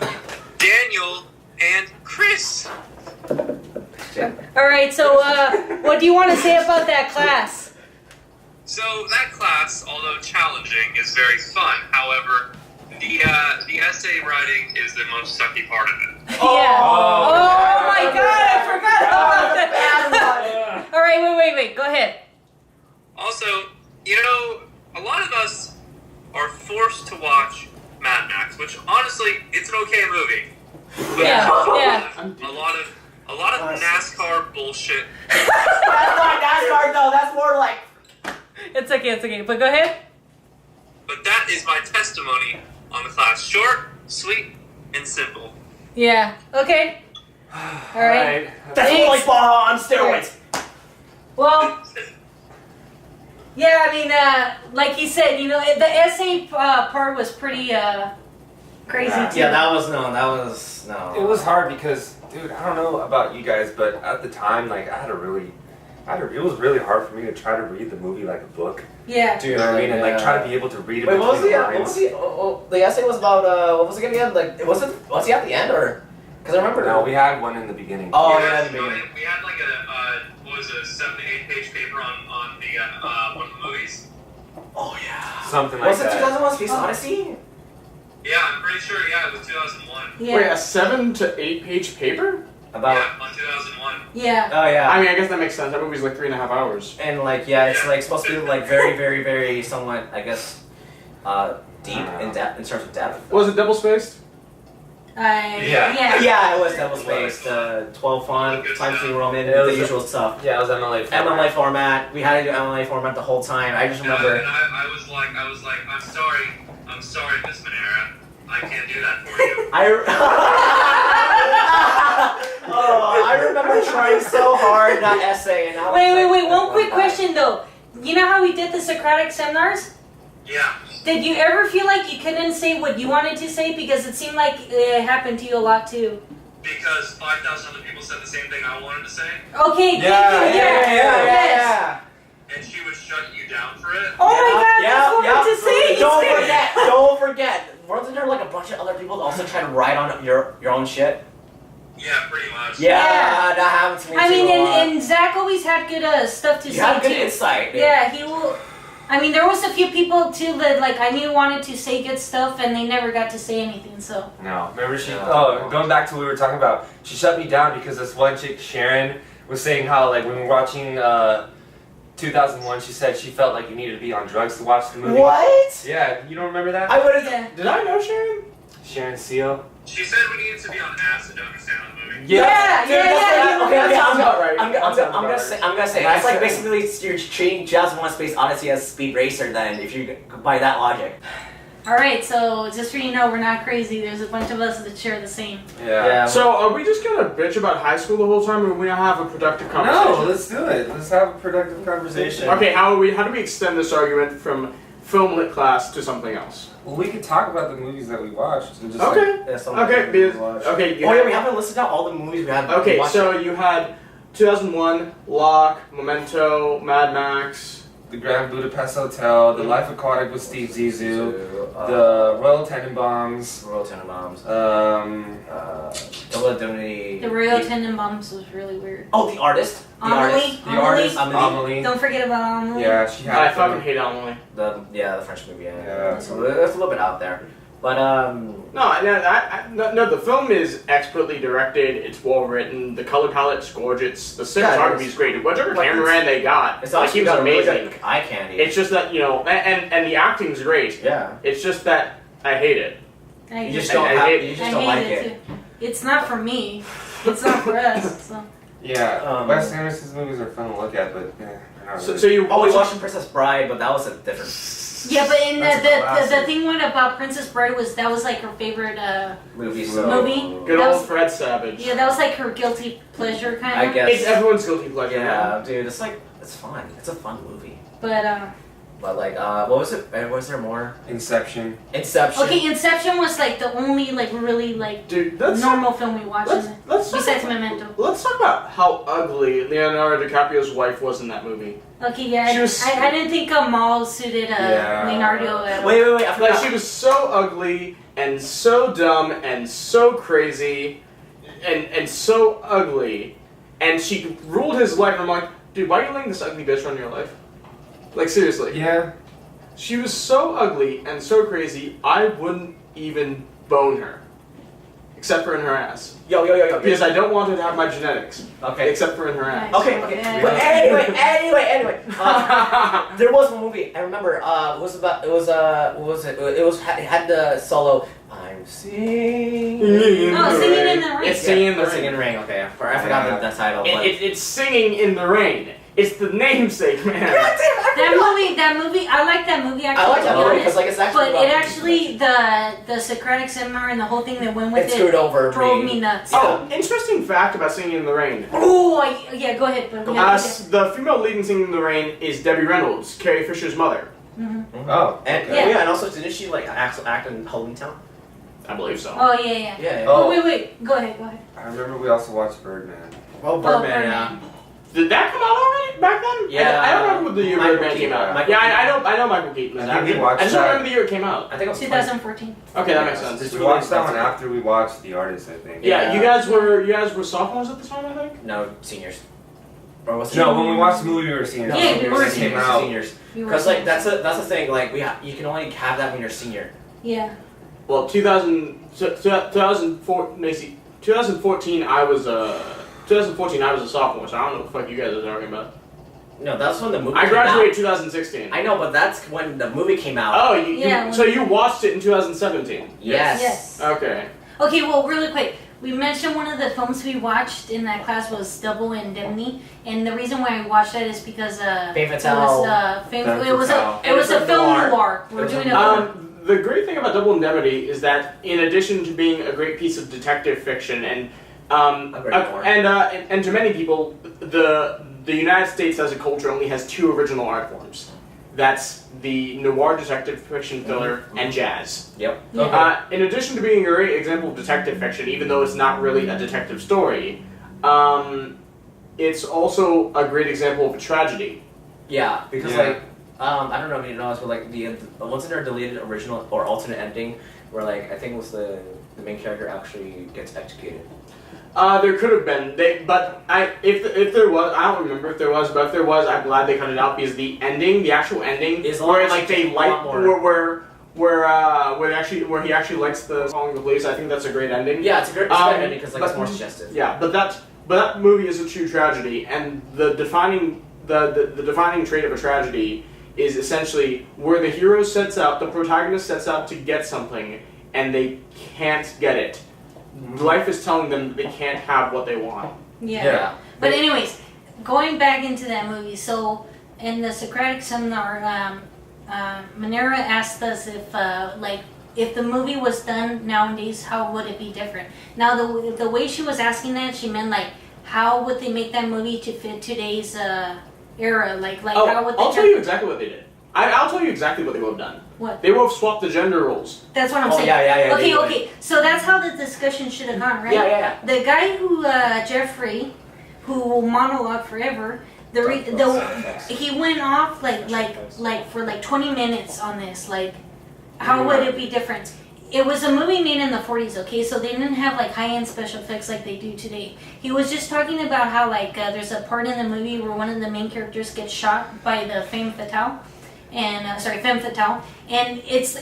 Daniel, and Chris.
All right, so what do you want to say about that class?
So that class, although challenging, is very fun. However, the essay writing is the most sucky part of it.
Yeah. Oh my God, I forgot about that. All right, wait. Go ahead.
Also, you know, a lot of us are forced to watch Mad Max, which honestly, it's an okay movie. But
Yeah,
there's
yeah.
a lot of A lot of NASCAR bullshit.
That's not NASCAR though. That's more like.
It's okay. But go ahead.
But that is my testimony on the class. Short, sweet, and simple.
Yeah. Okay. All right.
That's more like Baja on steroids.
Well. Yeah, I mean, like you said, you know, the essay part was pretty crazy too.
Yeah, that was no.
It was hard because, dude, I don't know about you guys, but at the time, like, it was really hard for me to try to read the movie like a book.
Yeah.
Do you know what I mean? And like try to be able to read it.
Wait, what was
between
the?
the
What
lines.
was the? The essay was about. What was it again? Like, was he at the end or? Because I remember.
No, we had one in the beginning.
Oh
Yeah,
yeah,
so we had like a 7 to 8 page paper on the one of the movies.
Oh yeah.
Something like
Was it
that.
2001: Space Odyssey?
Yeah, I'm pretty sure. Yeah, it was 2001.
Yeah.
Wait, a 7 to 8 page paper?
About.
Yeah, on 2001.
Yeah.
Oh yeah.
I mean, I guess that makes sense. That movie's like 3.5 hours.
And like it's like supposed to be like very somewhat I guess deep in depth in terms of depth.
Was it double spaced?
Yeah.
Yeah, it was double spaced, 12 font, Times New Roman,
It was
the usual stuff.
Yeah, it was MLA.
MLA format. We had to do MLA format the whole time. I just
And
remember.
I was like, I'm sorry, Miss Manera. I can't do that for you.
I remember trying so hard in that essay, and I was
Wait.
like,
One quick question though. You know how we did the Socratic seminars?
Yeah.
Did you ever feel like you couldn't say what you wanted to say because it seemed like it happened to you a lot too?
Because 5,000 other people said the same thing I wanted to say,
Okay.
Yeah,
Thank you. Yes.
and she would shut you down for it.
Oh my God, that's what I wanted to say.
Don't forget. Wasn't there like a bunch of other people that also try to write on your own shit?
Yeah, pretty much.
Yeah,
Yeah.
that happened to me
I
too
mean,
a lot.
and Zach always had good stuff to
You
say
have good
too.
insight. Dude.
Yeah, he will. I mean, there was a few people too that like I knew wanted to say good stuff and they never got to say anything. So
No, remember she?
No.
Oh, going back to what we were talking about, she shut me down because this one chick, Sharon, was saying how like when we were watching 2001, she said she felt like you needed to be on drugs to watch the movie.
What?
Yeah, you don't remember that?
I would have.
yeah.
Did I know Sharon?
Sharon Seal.
She said we needed to be on acid to understand the movie.
Yeah.
Okay, that sounds
about right.
I'm
That sounds about
gonna say
Nice
that's like
try.
basically you're treating Jazz One Space Odyssey as Speed Racer. Then, if you by that logic.
All right. So just so you know, we're not crazy. There's a bunch of us that share the same.
Yeah.
So, are we just gonna bitch about high school the whole time, or we not have a productive conversation?
No, let's do it. Let's have a productive conversation.
Okay, how do we extend this argument from film lit class to something else?
Well, we could talk about the movies that we watched and just
Okay.
Yeah, some
Okay,
movies we
because,
watched.
okay. You
Oh yeah,
had-
we haven't listed out all the movies we had.
Okay,
watched.
so you had 2001, Locke, Memento, Mad Max.
the Grand Budapest Hotel, The Life Aquatic with Steve Zissou, the Royal Tenenbaums,
Royal Tenenbaums, Double Indemnity.
The Royal Tenenbaums was really weird.
Oh, the artist. The artist.
The Artist,
Amelie.
Amelie.
Don't forget about Amelie.
Yeah, she had.
I
it.
fucking hate Amelie.
The French movie.
Yeah.
So it's a little bit out there, but
No, the film is expertly directed. It's well written. The color palette's gorgeous. The cinematography is great. Whatever
Like,
cameraman they got,
it's
like
also
he was
got really
amazing.
good eye candy.
It's just that and the acting's great.
yeah.
It's just that I hate it.
I
You
hate
just
it.
don't
I
have.
hate-
You
I
just don't
hate
like
it
it.
too. It's not for me. It's not for us. So.
Yeah, Wes Anderson's movies are fun to look at, but they're not
So,
really.
so you
Oh, we watched Princess Bride, but that was a different.
Yeah, but in
That's a
the
classic.
thing one about Princess Bride was that was like her favorite
movie. So
Movie?
good
That
old
was-
Fred Savage.
yeah, that was like her guilty pleasure kind
I
of.
guess.
It's everyone's guilty pleasure.
Yeah, dude, it's like it's fun. It's a fun movie.
But
But like, what was it? Was there more?
Inception.
Inception.
okay, Inception was like the only like really like
Dude, let's
normal film we watched.
let's talk
Besides
about,
Memento.
let's talk about how ugly Leonardo DiCaprio's wife was in that movie.
Okay, yeah,
She was-
I didn't think Maul suited
Yeah.
Leonardo at all.
Wait, I
Like
forgot.
she was so ugly and so dumb and so crazy and so ugly, and she ruled his life. And I'm like, dude, why are you letting this ugly bitch run your life? Like seriously.
Yeah.
She was so ugly and so crazy, I wouldn't even bone her. Except for in her ass.
Yo.
Because I don't want her to have my genetics.
Okay.
Except for in her ass.
Okay.
Yeah.
But anyway. There was one movie I remember. It was about. It was what was it? It had the solo. I'm singing.
Oh, Singing in the Rain.
It's Singing in the
Singing
Rain.
in the Rain. Okay. I forgot the title. But
It's Singing in the Rain. It's the namesake, man.
That movie, I like that movie actually.
I like that
to be
movie
honest.
because like it's actually.
But
about-
it actually the Socratic seminar and the whole thing that went with
it screwed over
drove me nuts.
Oh, interesting fact about Singing in the Rain.
Oh, yeah, go ahead. But we have to
The female lead in Singing in the Rain is Debbie Reynolds, Carrie Fisher's mother.
Oh,
And
okay.
and also didn't she like act in Halloween Town?
I believe so.
Oh, yeah.
Yeah.
Oh.
Wait. Go ahead.
I remember we also watched Birdman.
Well, Birdman. Yeah.
Birdman.
Did that come out already back then?
Yeah.
I don't remember what the year
Michael
Birdman came
Keaton.
out.
Michael
Yeah, I know Michael Keaton.
I think we watched
I just
that.
remember the year it came out.
I think it was
2014.
Okay, that makes sense.
We watched that one after we watched The Artist, I think.
Yeah, you guys were sophomores at the time, I think.
No, seniors. Or was it?
No, when we watched the movie, we were seniors.
No,
Yeah,
seniors,
we were
It came
seniors,
out.
seniors.
We were
Because like
seniors.
that's the thing. Like you can only have that when you're senior.
Yeah.
Well, 2014, I was a sophomore, so I don't know what the fuck you guys are talking about.
No, that's when the movie.
I
came
graduated
out.
2016.
I know, but that's when the movie came out.
Oh,
Yeah,
so you watched it in 2017?
Yes.
Okay.
Okay, well, really quick. We mentioned one of the films we watched in that class was Double Indemnity, and the reason why I watched that is because
Femme
it
Fatale.
was
Femme
it was a
Fatale.
it was a film noir.
It
We're
was
doing
a-
a
The great thing about Double Indemnity is that, in addition to being a great piece of detective fiction and and to many people, the United States as a culture only has two original art forms. That's the noir detective fiction thriller and jazz.
Yep.
Yeah.
In addition to being a great example of detective fiction, even though it's not really a detective story, it's also a great example of a tragedy.
Yeah, because
Yeah.
like I don't know if you know this, but like the wasn't there a deleted original or alternate ending where like I think it was the main character actually gets executed.
There could have been, if there was, I don't remember if there was, but if there was, I'm glad they cut it out because the actual ending,
Is a
where
lot-
like they
a
light,
lot more.
where he actually lights the calling the police, I think that's a great ending.
Yeah, it's a great ending because like it's
but-
more suggestive.
Yeah, but that movie is a true tragedy, and the defining trait of a tragedy is essentially where the hero the protagonist sets out to get something, and they can't get it. Life is telling them that they can't have what they want.
yeah. But anyways, going back into that movie, so in the Socratic seminar, Manera asked us if the movie was done nowadays, how would it be different? Now the way she was asking that, she meant like how would they make that movie to fit today's era? Like how would they?
I'll tell you exactly what they did. I'll tell you exactly what they would have done.
What?
They would have swapped the gender roles.
That's what I'm
Oh,
saying.
yeah,
Okay,
they would.
okay. So that's how the discussion should have gone, right?
Yeah.
The guy who Jeffrey, who will monologue forever, he went off like for 20 minutes on this. Like, how would it be different? It was a movie made in the 40s, okay? So they didn't have like high-end special effects like they do today. He was just talking about how there's a part in the movie where one of the main characters gets shot by the femme fatale. And femme fatale, and it's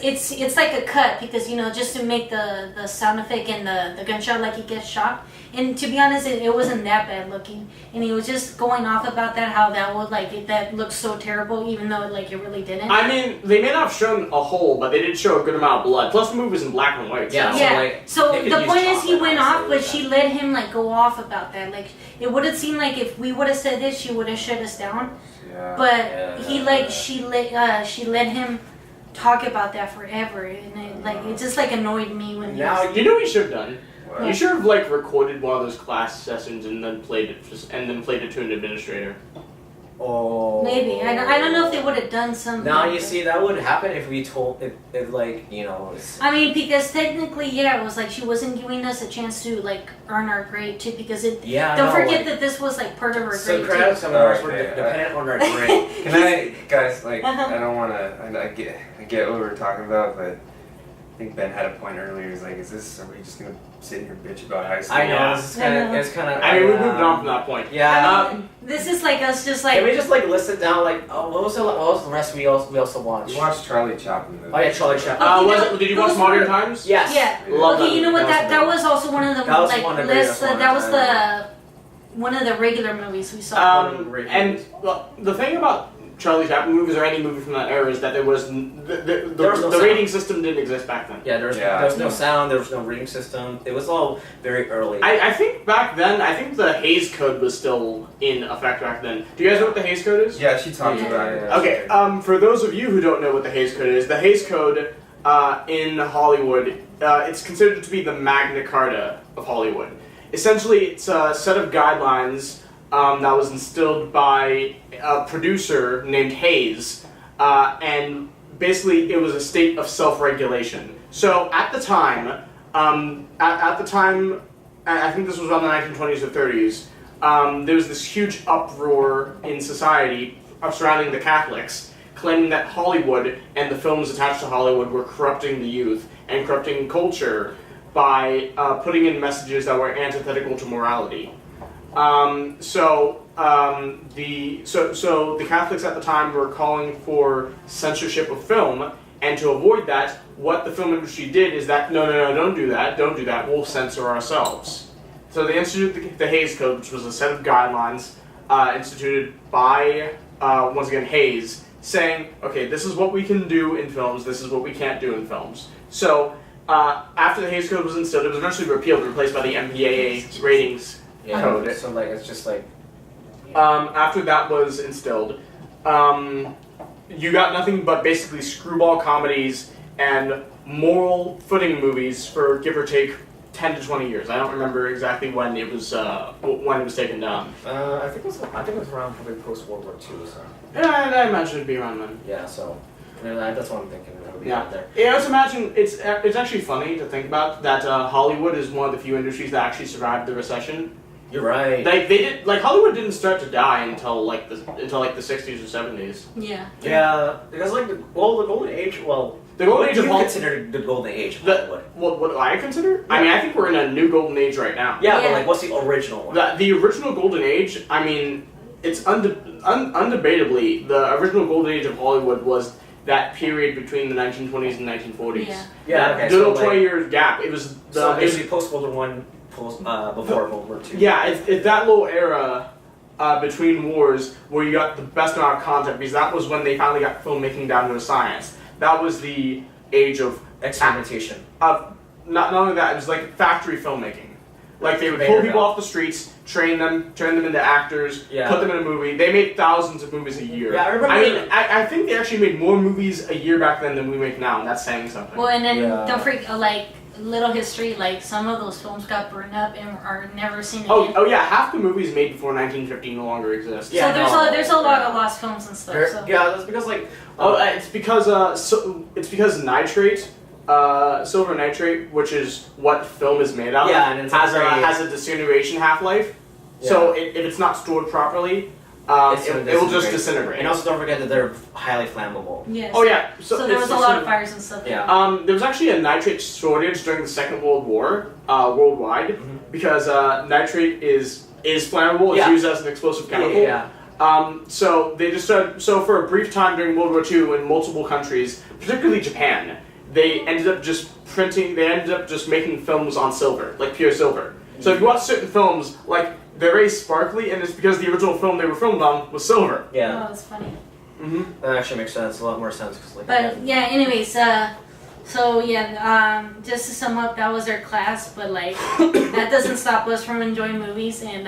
like a cut because just to make the sound effect and the gunshot like he gets shot. And to be honest, it wasn't that bad looking. And he was just going off about that, how that would that looks so terrible, even though it really didn't.
I mean, they may not have shown a whole, but they did show a good amount of blood. Plus, the movie was in black and white.
Yeah.
So.
Yeah.
like,
So
they could
the
use
point is, he
chocolate,
went off,
honestly,
but she
yeah.
let him go off about that. Like it would have seemed like if we would have said this, she would have shut us down.
Yeah.
But she let him talk about that forever, and it just annoyed me when he
Now
was,
You know what you should have done?
What?
You should have recorded one of those class sessions and then played it to an administrator.
Oh.
maybe I don't know if they would have done something.
Now
like
you
that.
see that would happen if we told if it's,
I mean, because technically, it was like she wasn't giving us a chance to earn our grade too, because it.
yeah.
Don't
no,
forget
like,
that this was part of our
so
grade
credit
too.
seminars were
Okay,
dependent on our grade.
Can I, guys,
Uh-huh.
I don't want to, I get what we're talking about, but I think Ben had a point earlier. He's like, are we just going to sit here and bitch about high school?
I know
Yeah.
this is kind of it's kind of.
I mean, we moved on from that point.
Yeah.
This is us just
Can we just list down what was the rest we also watched?
You watched Charlie Chaplin movie.
Oh yeah, Charlie Chaplin.
Did you watch Modern Times?
Yes.
Yeah.
Love
Okay,
that
you know what?
movie.
That was also one of the
That was one of the
lists.
greatest
That was
ones,
one of the regular movies we saw.
And the thing about Charlie Chaplin movies or any movie from that era is that there was
There was no
the
sound.
rating system didn't exist back then.
Yeah, there was no sound, there was no reading system. It was all very early.
I think back then, I think the Hays Code was still in effect back then. Do you guys know what the Hays Code is?
Yeah, she talked
Yeah.
about it.
Okay, for those of you who don't know what the Hays Code is, the Hays Code in Hollywood, it's considered to be the Magna Carta of Hollywood. Essentially, it's a set of guidelines that was instilled by a producer named Hayes, and basically it was a state of self-regulation. So at the time, I think this was around the 1920s or 30s, there was this huge uproar in society surrounding the Catholics, claiming that Hollywood and the films attached to Hollywood were corrupting the youth and corrupting culture by putting in messages that were antithetical to morality. So the Catholics at the time were calling for censorship of film, and to avoid that, what the film industry did is that no, don't do that, we'll censor ourselves. So they instituted the Hays Code, which was a set of guidelines instituted by once again Hayes, saying, okay, this is what we can do in films, this is what we can't do in films. So after the Hays Code was instilled, it was eventually repealed and replaced by the MPAA ratings code.
So like it's just like
After that was instilled, you got nothing but basically screwball comedies and moral footing movies for give or take 10 to 20 years. I don't remember exactly when it was taken down.
I think it was around probably post World War II. So
Yeah, I imagine it'd be around then.
yeah, so that's what I'm thinking. It would be
Yeah.
out there.
Yeah, let's imagine it's actually funny to think about that Hollywood is one of the few industries that actually survived the recession.
You're right.
Hollywood didn't start to die until like the 60s or 70s.
Yeah.
Yeah, because like the golden age. Well,
The golden
what
age
do
of
you
Hollywood.
consider the golden age of
The-
Hollywood?
What do I consider? I mean, I think we're in a new golden age right now.
Yeah, but
Yeah.
like, what's the original one?
The original golden age, I mean, it's undebatably the original golden age of Hollywood was that period between the 1920s and 1940s.
Yeah.
Yeah,
That
okay,
little
so, like-
20-year gap. It was the
So
it was-
basically, post World War One, before World War Two.
yeah, it's that little era between wars where you got the best amount of content because that was when they finally got filmmaking down to a science. That was the age of
Experimentation.
not only that, it was like factory filmmaking. Like they would pull
Conveyor
people
belt.
off the streets, turn them into actors,
Yeah.
put them in a movie. They made thousands of movies a year.
Yeah, I remember-
I mean, I think they actually made more movies a year back then than we make now, and that's saying something.
Well, and then
Yeah.
don't forget, like, little history, like, some of those films got burned up and are never seen again.
Oh yeah, half the movies made before 1950 no longer exist.
Yeah,
so there's a lot of lost films and stuff. So.
Yeah, that's because like.
It's because nitrate, silver nitrate, which is what film is made out of,
Yeah, and it's
has
very-
a disintegration half-life. So if it's not stored properly, it will just disintegrate.
And also, don't forget that they're highly flammable.
Yes.
Oh yeah,
So there
it's
was a lot of fires and stuff.
Yeah.
There was actually a nitrate shortage during the Second World War, worldwide, because nitrate is flammable. It's
Yeah.
used as an explosive chemical.
Yeah.
So they just started. So for a brief time during World War II, in multiple countries, particularly Japan, they ended up just making films on silver, like pure silver. So if you watch certain films, like they're very sparkly, and it's because the original film they were filmed on was silver.
Yeah.
Oh, that's funny.
Mm-hmm.
That actually makes sense. A lot more sense because like.
But yeah, anyways, just to sum up, that was our class, but like that doesn't stop us from enjoying movies and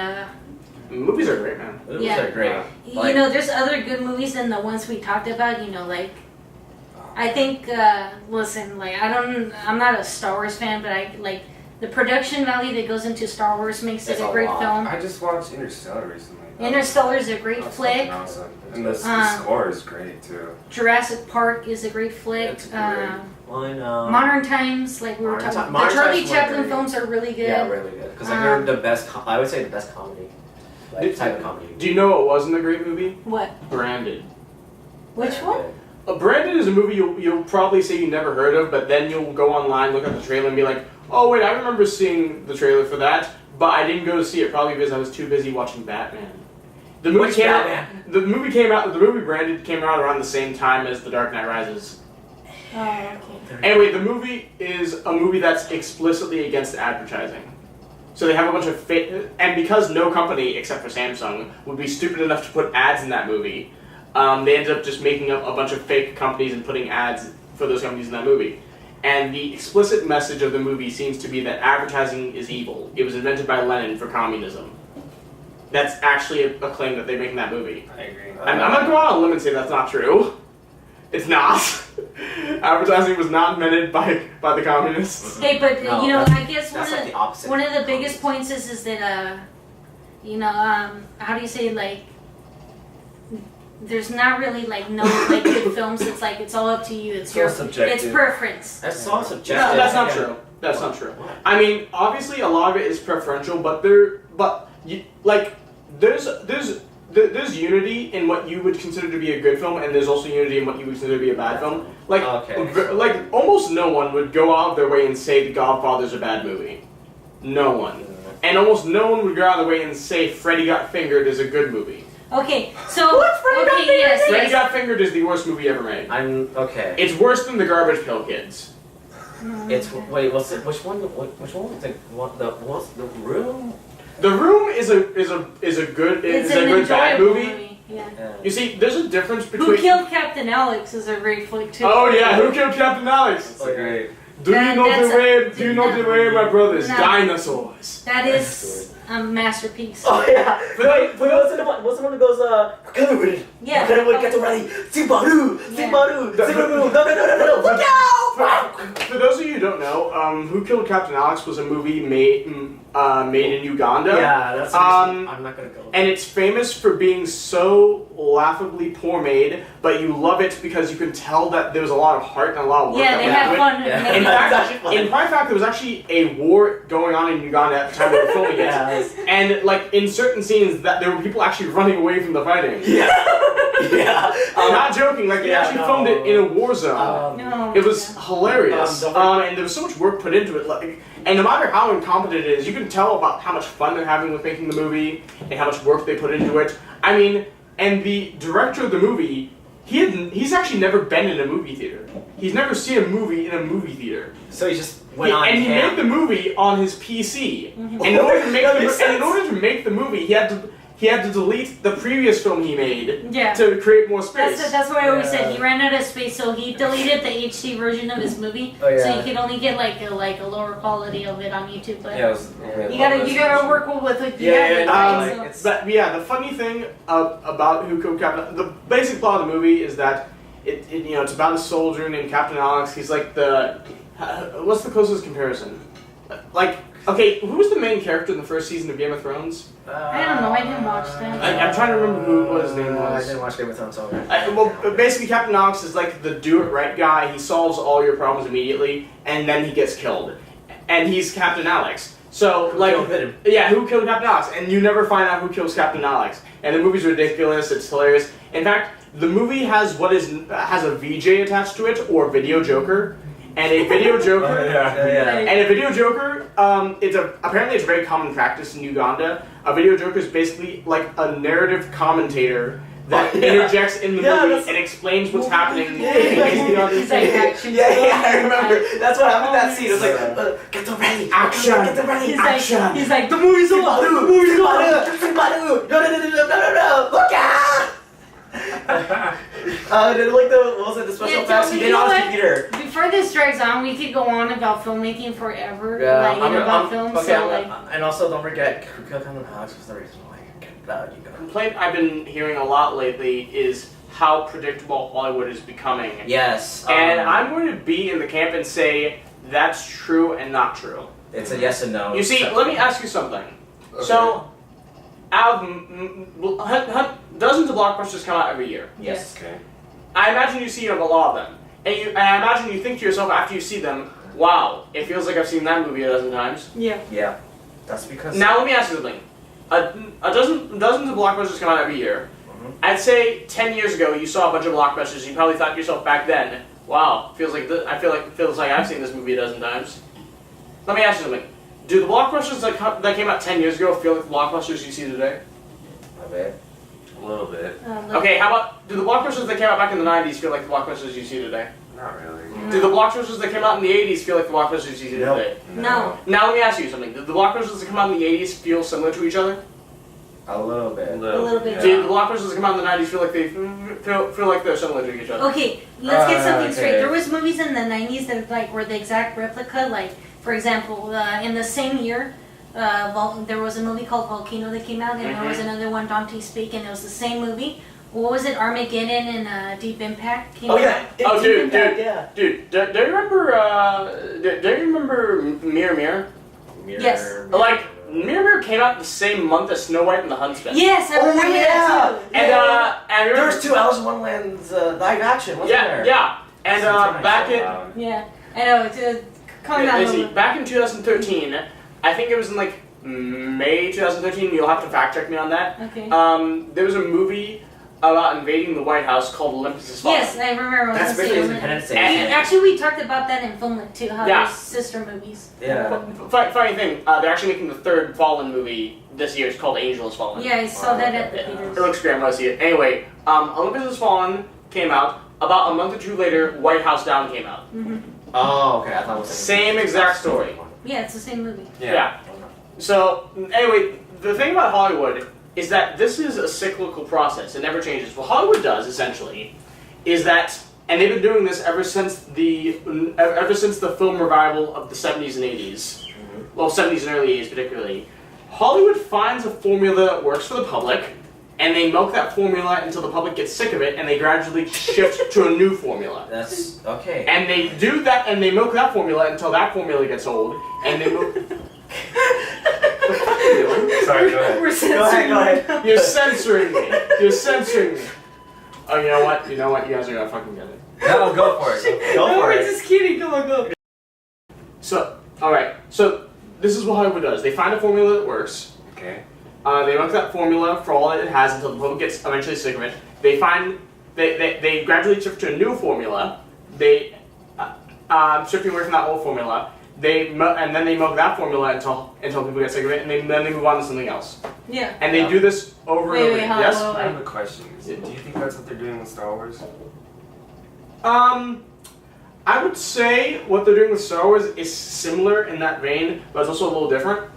Movies are great, man.
Movies
yeah.
are great.
you know, there's other good movies than the ones we talked about, you know, like I think listen, like I'm not a Star Wars fan, but I like the production value that goes into Star Wars makes it
It's
a
a
great
lot.
film.
I just watched Interstellar recently.
Interstellar is a great
That's
flick.
fucking awesome. And the score is great too.
Jurassic Park is a great flick.
It's great.
I know.
Modern Times, like we were
Modern
talking,
Ti-
the
Modern
Charlie
Times were
Chaplin
great.
films are really good.
Yeah, really good. Because like they're the best. I would say the best comedy. Like type of comedy.
Do you know what wasn't a great movie?
What?
Branded.
Which one?
Branded is a movie you'll probably say you never heard of, but then you'll go online, look at the trailer, and be like, oh wait, I remember seeing the trailer for that, but I didn't go to see it probably because I was too busy watching Batman. The movie
Which
came
Batman?
out. The movie came out. The movie Branded came out around the same time as The Dark Knight Rises.
Oh, okay.
Anyway, the movie is a movie that's explicitly against advertising. So they have a bunch of and because no company except for Samsung would be stupid enough to put ads in that movie, They ended up just making up a bunch of fake companies and putting ads for those companies in that movie. And the explicit message of the movie seems to be that advertising is evil. It was invented by Lenin for communism. That's actually a claim that they make in that movie.
I agree.
I'm gonna go out on a limb and say that's not true. It's not. Advertising was not invented by the communists.
Hey, but
No,
you know,
that's-
I guess
That's like the opposite.
one of the biggest points is that you know, how do you say, like, there's not really like no like good films. It's like it's all up to you. It's
It's
your
all subjective.
it's preference.
That's all
No,
subjective.
that's not
Again.
true. That's not true.
What?
I mean, obviously, a lot of it is preferential, but there's unity in what you would consider to be a good film, and there's also unity in what you would consider to be a bad film. Like,
Okay.
like almost no one would go out of their way and say The Godfather's a bad movie. No one. And almost no one would go out of their way and say Freddy Got Fingered is a good movie.
Okay, so
Freddy Got Fingered?
yes,
Freddy
yes.
Got Fingered is the worst movie ever made.
I'm okay.
It's worse than The Garbage Pail Kids.
It's wait. What's it? Which one? Which one was what's the room?
The Room is a good
It's
is a
an
good bad
enjoyable
movie.
Yeah.
You see, there's a difference between.
Who Killed Captain Alex is a great flick too.
Oh yeah, Who Killed Captain Alex?
That's a great.
Do you know
That's
the way? Do you know
no.
the way, my brothers?
No.
Dinosaurs.
That is a masterpiece.
Oh yeah. Wait, what's the one that goes Colorwood?
Yeah.
Colorwood, get ready. Subaru, Subaru, Subaru. No. Look out!
For those of you who don't know, Who Killed Captain Alex was a movie made in Uganda.
Yeah, that's. I'm not gonna go.
And it's famous for being so laughably poor made, but you love it because you can tell that there was a lot of heart and a lot of work
Yeah,
that
they
went
had
into it.
fun.
Yeah.
In
That's
fact,
actually fun.
in point of fact, there was actually a war going on in Uganda at the time they were filming it.
Yes.
And like in certain scenes, that there were people actually running away from the fighting.
Yeah.
I'm not joking. Like they
Yeah,
actually
no.
filmed it in a war zone.
No.
It was hilarious,
don't
and there was so much work put into it. Like, and no matter how incompetent it is, you can tell about how much fun they're having with making the movie and how much work they put into it. I mean, and the director of the movie, he's actually never been in a movie theater. He's never seen a movie in a movie theater.
So he just went on
And he
camp.
made the movie on his PC. And in order to make
That
the
makes
and in
sense.
order to make the movie, he had to delete the previous film he made
Yeah.
to create more space.
That's what I always
Yeah.
said. He ran out of space, so he deleted the HD version of his movie,
Oh, yeah.
so you could only get like a lower quality of it on YouTube. But
Yeah, it was.
you gotta work with it. You
Yeah,
gotta
yeah, no,
right,
like,
so-
it's-
But yeah, the funny thing about Who Killed Captain, the basic plot of the movie is that it's about a soldier named Captain Alex. He's like what's the closest comparison? Like, okay, who was the main character in the first season of Game of Thrones?
I don't know. I didn't watch that.
I'm trying to remember what his name
I
was.
didn't watch Game of Thrones, so
Well, basically, Captain Alex is like the do-it-right guy. He solves all your problems immediately, and then he gets killed. And he's Captain Alex. So, like,
killed him?
yeah, who killed Captain Alex? And you never find out who kills Captain Alex. And the movie's ridiculous. It's hilarious. In fact, the movie has has a VJ attached to it, or Video Joker, and a Video Joker.
Yeah.
And a video joker, apparently it's very common practice in Uganda. A video joker is basically like a narrative commentator that
Oh, yeah.
interjects in the
Yeah,
movie
that's-
and explains what's happening.
Yeah.
Based on
He's like action.
Yeah, I remember. That's what happened in that scene. It was like, get the ready,
Action.
get the ready, action.
He's like
the movie's on, the movie's on, Subaru, no, look out! Then like what was it, the special
Yeah,
effects?
tell
He
me,
did
you know
on his
what?
computer.
Before this drags on, we could go on about filmmaking forever,
Yeah,
about films.
okay,
so like,
and also don't forget, Who Killed Captain Alex was the reason why you
The complaint I've been hearing a lot lately is how predictable Hollywood is becoming.
Yes.
And I'm going to be in the camp and say that's true and not true.
It's a yes and no.
You see, let me ask you something. So, out of dozens of blockbusters come out every year.
Yes.
Okay.
I imagine you see a lot of them, and I imagine you think to yourself after you see them, "Wow, it feels like I've seen that movie a dozen times."
yeah.
Yeah. That's because.
Now let me ask you something. Dozens of blockbusters come out every year.
Mhm.
I'd say 10 years ago you saw a bunch of blockbusters. You probably thought to yourself back then, "Wow, feels like it feels like I've seen this movie a dozen times." Let me ask you something. Do the blockbusters that came out 10 years ago feel like the blockbusters you see today?
My bad.
A little bit.
Okay, how about do the blockbusters that came out back in the 90s feel like the blockbusters you see today?
Not really.
Do the blockbusters that came out in the 80s feel like the blockbusters you see today?
No.
Now let me ask you something. Did the blockbusters that come out in the 80s feel similar to each other?
A little bit.
A little bit.
Yeah.
Dude, the blockbusters that come out in the 90s feel like they feel like they're similar to each other.
Okay, let's get something straight.
Okay.
There was movies in the 90s that like were the exact replica. Like, for example, in the same year, there was a movie called Volcano that came out, and there was another one, Dante's Peak, and it was the same movie. What was it? Armageddon and Deep Impact came
Oh
out.
yeah.
Oh, dude,
Yeah.
Dude, do you remember Mirror Mirror?
Yes.
Like, Mirror Mirror came out the same month as Snow White and the Huntsman.
Yes, I remember that too.
And and
There was 2 Alice in Wonderland's live action, wasn't there?
yeah. And back in
Yeah, I know. Calm down a
let's see,
little.
back in 2013, I think it was in like May 2013. You'll have to fact check me on that.
Okay.
There was a movie about invading the White House called Olympus Has Fallen.
Yes, I remember.
That's
the
basically
same.
Independence Day.
And-
Actually, we talked about that in Filmlet too. How
Yeah.
there's sister movies.
Yeah.
Funny thing, they're actually making the third Fallen movie this year. It's called Angel Has Fallen.
Yeah, I saw that at the
It
theaters.
looks great. I want to see it. Anyway, Olympus Has Fallen came out. About a month or two later, White House Down came out.
Oh, okay. I thought it was
Same exact story.
Yeah, it's the same movie.
Yeah.
So, anyway, the thing about Hollywood is that this is a cyclical process. It never changes. What Hollywood does, essentially, is that, and they've been doing this ever since the film revival of the 70s and 80s. Well, 70s and early 80s particularly. Hollywood finds a formula that works for the public, and they milk that formula until the public gets sick of it, and they gradually shift to a new formula.
That's okay.
And they do that, and they milk that formula until that formula gets old, and they milk...
Sorry, go ahead.
We're
Go ahead.
You're censoring me. You're censoring me. Oh, you know what? You know what? You guys are gonna fucking get it.
No, go for it.
Go
No,
for
we're
it.
just kidding. Come on, go.
So, alright. So, this is what Hollywood does. They find a formula that works.
Okay.
They milk that formula for all that it has until the public gets eventually sick of it. They gradually shift to a new formula. They, shifting away from that old formula. And then they milk that formula until people get sick of it, and then they move on to something else.
Yeah.
And they do this over and over.
Wait, hold
Yes.
on.
I have a question. Do you think that's what they're doing with Star Wars?
I would say what they're doing with Star Wars is similar in that vein, but it's also a little different.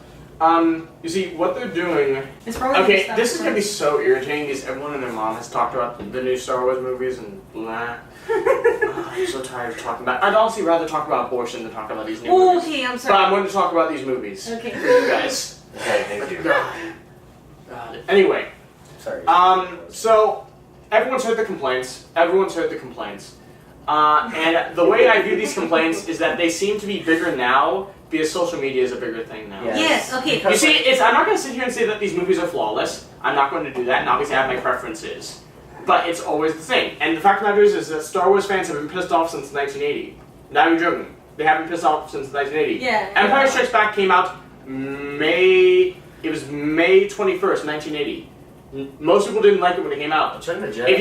You see, what they're doing...
It's probably
Okay,
stuff
this is going to be
that's-
so irritating because everyone and their mom has talked about the new Star Wars movies and blah. I'm so tired of talking about... I'd honestly rather talk about abortion than talk about these new
Oh,
movies.
okay, I'm
But
sorry.
I'm going to talk about these movies
Okay.
for you guys.
Okay, thank you.
God. Anyway,
Sorry.
so everyone's heard the complaints. And the way I view these complaints is that they seem to be bigger now because social media is a bigger thing now.
Yeah.
Yes, okay.
You see, I'm not going to sit here and say that these movies are flawless. I'm not going to do that, and obviously I have my preferences. But it's always the same. And the fact of the matter is that Star Wars fans have been pissed off since 1980. Not even joking. They haven't been pissed off since 1980.
Yeah.
Empire Strikes Back came out May 21st, 1980. Most people didn't like it when it came out.
Return of the Jedi.
If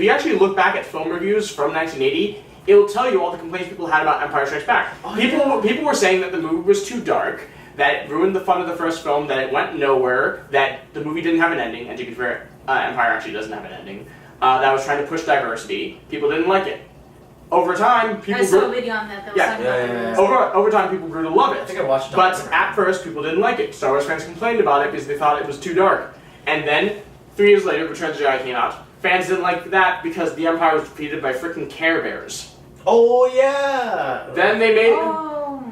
you actually look back at film reviews from 1980, it will tell you all the complaints people had about Empire Strikes Back. People were saying that the movie was too dark, that it ruined the fun of the first film, that it went nowhere, that the movie didn't have an ending, and to be fair, Empire actually doesn't have an ending, that was trying to push diversity. People didn't like it. Over time, people
I saw a
grew...
video on that. That was
Yeah.
talking about
Yeah.
it.
Over time, people grew to love
I
it.
think I watched it.
But at first, people didn't like it. Star Wars fans complained about it because they thought it was too dark. And then, 3 years later, Return of the Jedi came out. Fans didn't like that because the Empire was defeated by freaking Care Bears.
Oh yeah.
Then they made
Oh.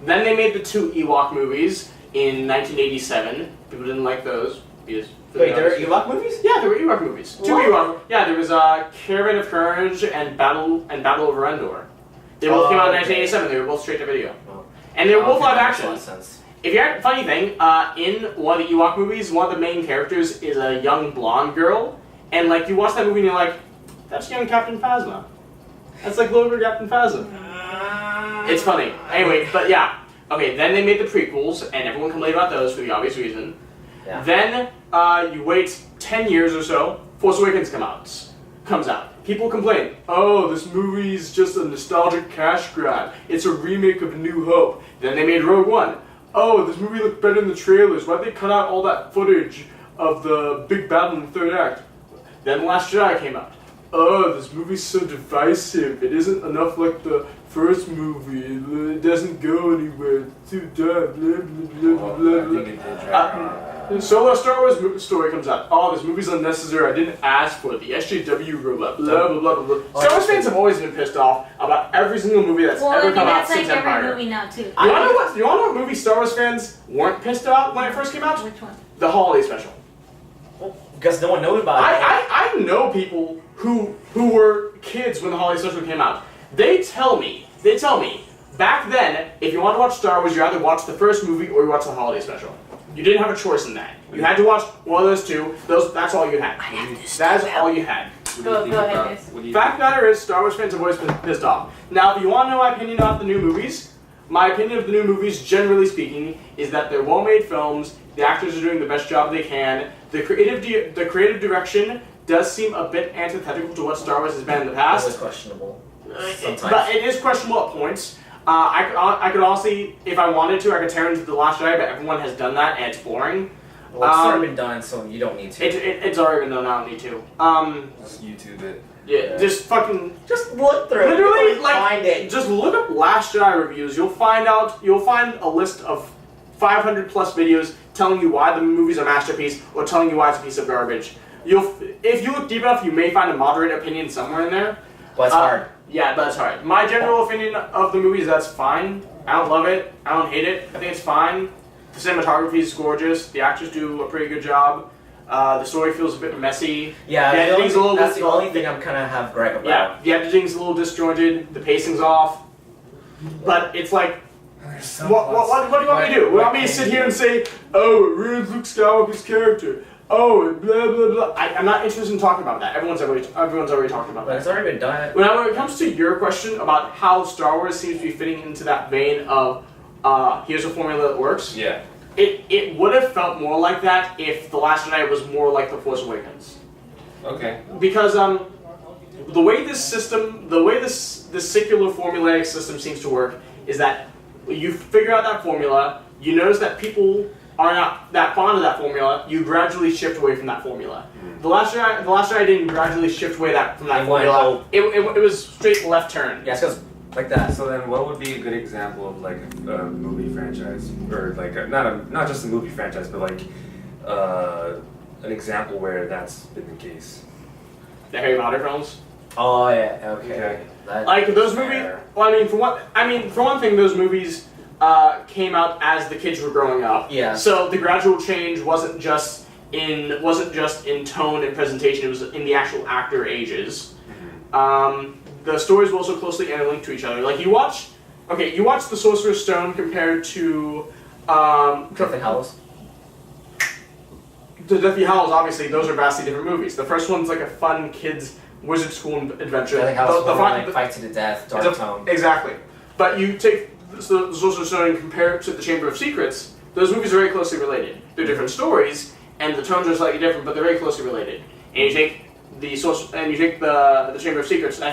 the 2 Ewok movies in 1987. People didn't like those because
Wait, there are Ewok movies?
yeah, there were Ewok movies. 2
What?
Ewok. Yeah, there was Caravan of Courage and Battle Over Endor. They both came out in
Okay.
1987. They were both straight to video,
Oh.
and they were both
Okay,
live
that makes a
action.
lot of sense.
If you're funny thing, in one of the Ewok movies, one of the main characters is a young blonde girl, and like you watch that movie and you're like, that's young Captain Phasma. That's like little Captain Phasma. It's funny. Anyway, but yeah. Okay, then they made the prequels, and everyone complained about those for the obvious reason.
Yeah.
Then you wait 10 years or so, Force Awakens comes out. People complain, oh, this movie's just a nostalgic cash grab. It's a remake of A New Hope. Then they made Rogue One. Oh, this movie looked better in the trailers. Why'd they cut out all that footage of the big battle in the third act? Then The Last Jedi came out. Oh, this movie's so divisive. It isn't enough like the first movie. It doesn't go anywhere. It's too dark. Blah, blah, blah,
Well,
blah,
I
blah.
think it did drag on.
So a Star Wars story comes out. Oh, this movie's unnecessary. I didn't ask for it. The SJW robot. Blah blah blah blah. Star Wars fans have always been pissed off about every single movie that's
Well, I
ever
mean,
come out
that's like
since
every
Empire.
movie now too.
You wanna know what? You wanna know what movie Star Wars fans weren't pissed about when it first came out?
Which one?
The holiday special.
Because no one knows about it.
I know people who were kids when the holiday special came out. They tell me, back then, if you want to watch Star Wars, you either watch the first movie or you watch the holiday special. You didn't have a choice in that. You had to watch one of those two. That's all you had. That is all you had.
Go ahead, guys.
Fact matter is, Star Wars fans have always been pissed off. Now, if you want to know my opinion about the new movies, my opinion of the new movies, generally speaking, is that they're well-made films. The actors are doing the best job they can. The creative direction does seem a bit antithetical to what Star Wars has been in the past.
Always questionable. Sometimes.
But it is questionable at points. I could honestly, if I wanted to, I could tear into The Last Jedi, but everyone has done that and it's boring.
Well, it's already been done, so you don't need to.
It's already been done. I don't need to.
Just YouTube it.
Yeah, just fucking.
Just look through it.
Literally,
You'll
like,
find it.
just look up Last Jedi reviews. You'll find a list of 500 plus videos telling you why the movie's a masterpiece or telling you why it's a piece of garbage. If you look deep enough, you may find a moderate opinion somewhere in there.
But it's hard.
Yeah, but it's hard. My general opinion of the movie is that's fine. I don't love it. I don't hate it. I think it's fine. The cinematography is gorgeous. The actors do a pretty good job. The story feels a bit messy.
Yeah,
the editing's a little
that's
bit.
the only thing I'm kind of have gripe about.
Yeah, the editing's a little disjointed. The pacing's off. But it's like, what do you want me to do? You want me to sit here and say, oh, it ruins Luke Skywalker's character? Oh, blah blah blah. I'm not interested in talking about that. Everyone's already talking about
But
that.
it's already been done.
When it comes to your question about how Star Wars seems to be fitting into that vein of here's a formula that works,
Yeah.
it would have felt more like that if The Last Jedi was more like The Force Awakens.
Okay.
Because the way this secular formulaic system seems to work is that you figure out that formula, you notice that people are not that fond of that formula, you gradually shift away from that formula. The Last Jedi didn't gradually shift away from that
It went
formula. It was straight left turn.
Yeah, it goes like that.
So then, what would be a good example of like a movie franchise, or like not just a movie franchise, but like an example where that's been the case?
The Harry Potter films.
Oh yeah, okay.
Okay.
That-
Like those movies.
fair.
Well, for one thing, those movies came out as the kids were growing up.
Yeah.
So the gradual change wasn't just in tone and presentation. It was in the actual actor ages. The stories were also closely interlinked to each other. Like you watch The Sorcerer's Stone compared to
Deathly Hallows.
The Deathly Hallows. Obviously, those are vastly different movies. The first one's like a fun kids wizard school adventure.
Deathly Hallows
The-
is
the
more
fi-
like
the-
fight to the death, dark
It's a-
tone.
Exactly. But you take the Sorcerer's Stone and compare it to The Chamber of Secrets, those movies are very closely related. They're different stories, and the tones are slightly different, but they're very closely related. And you take the Chamber of Secrets, and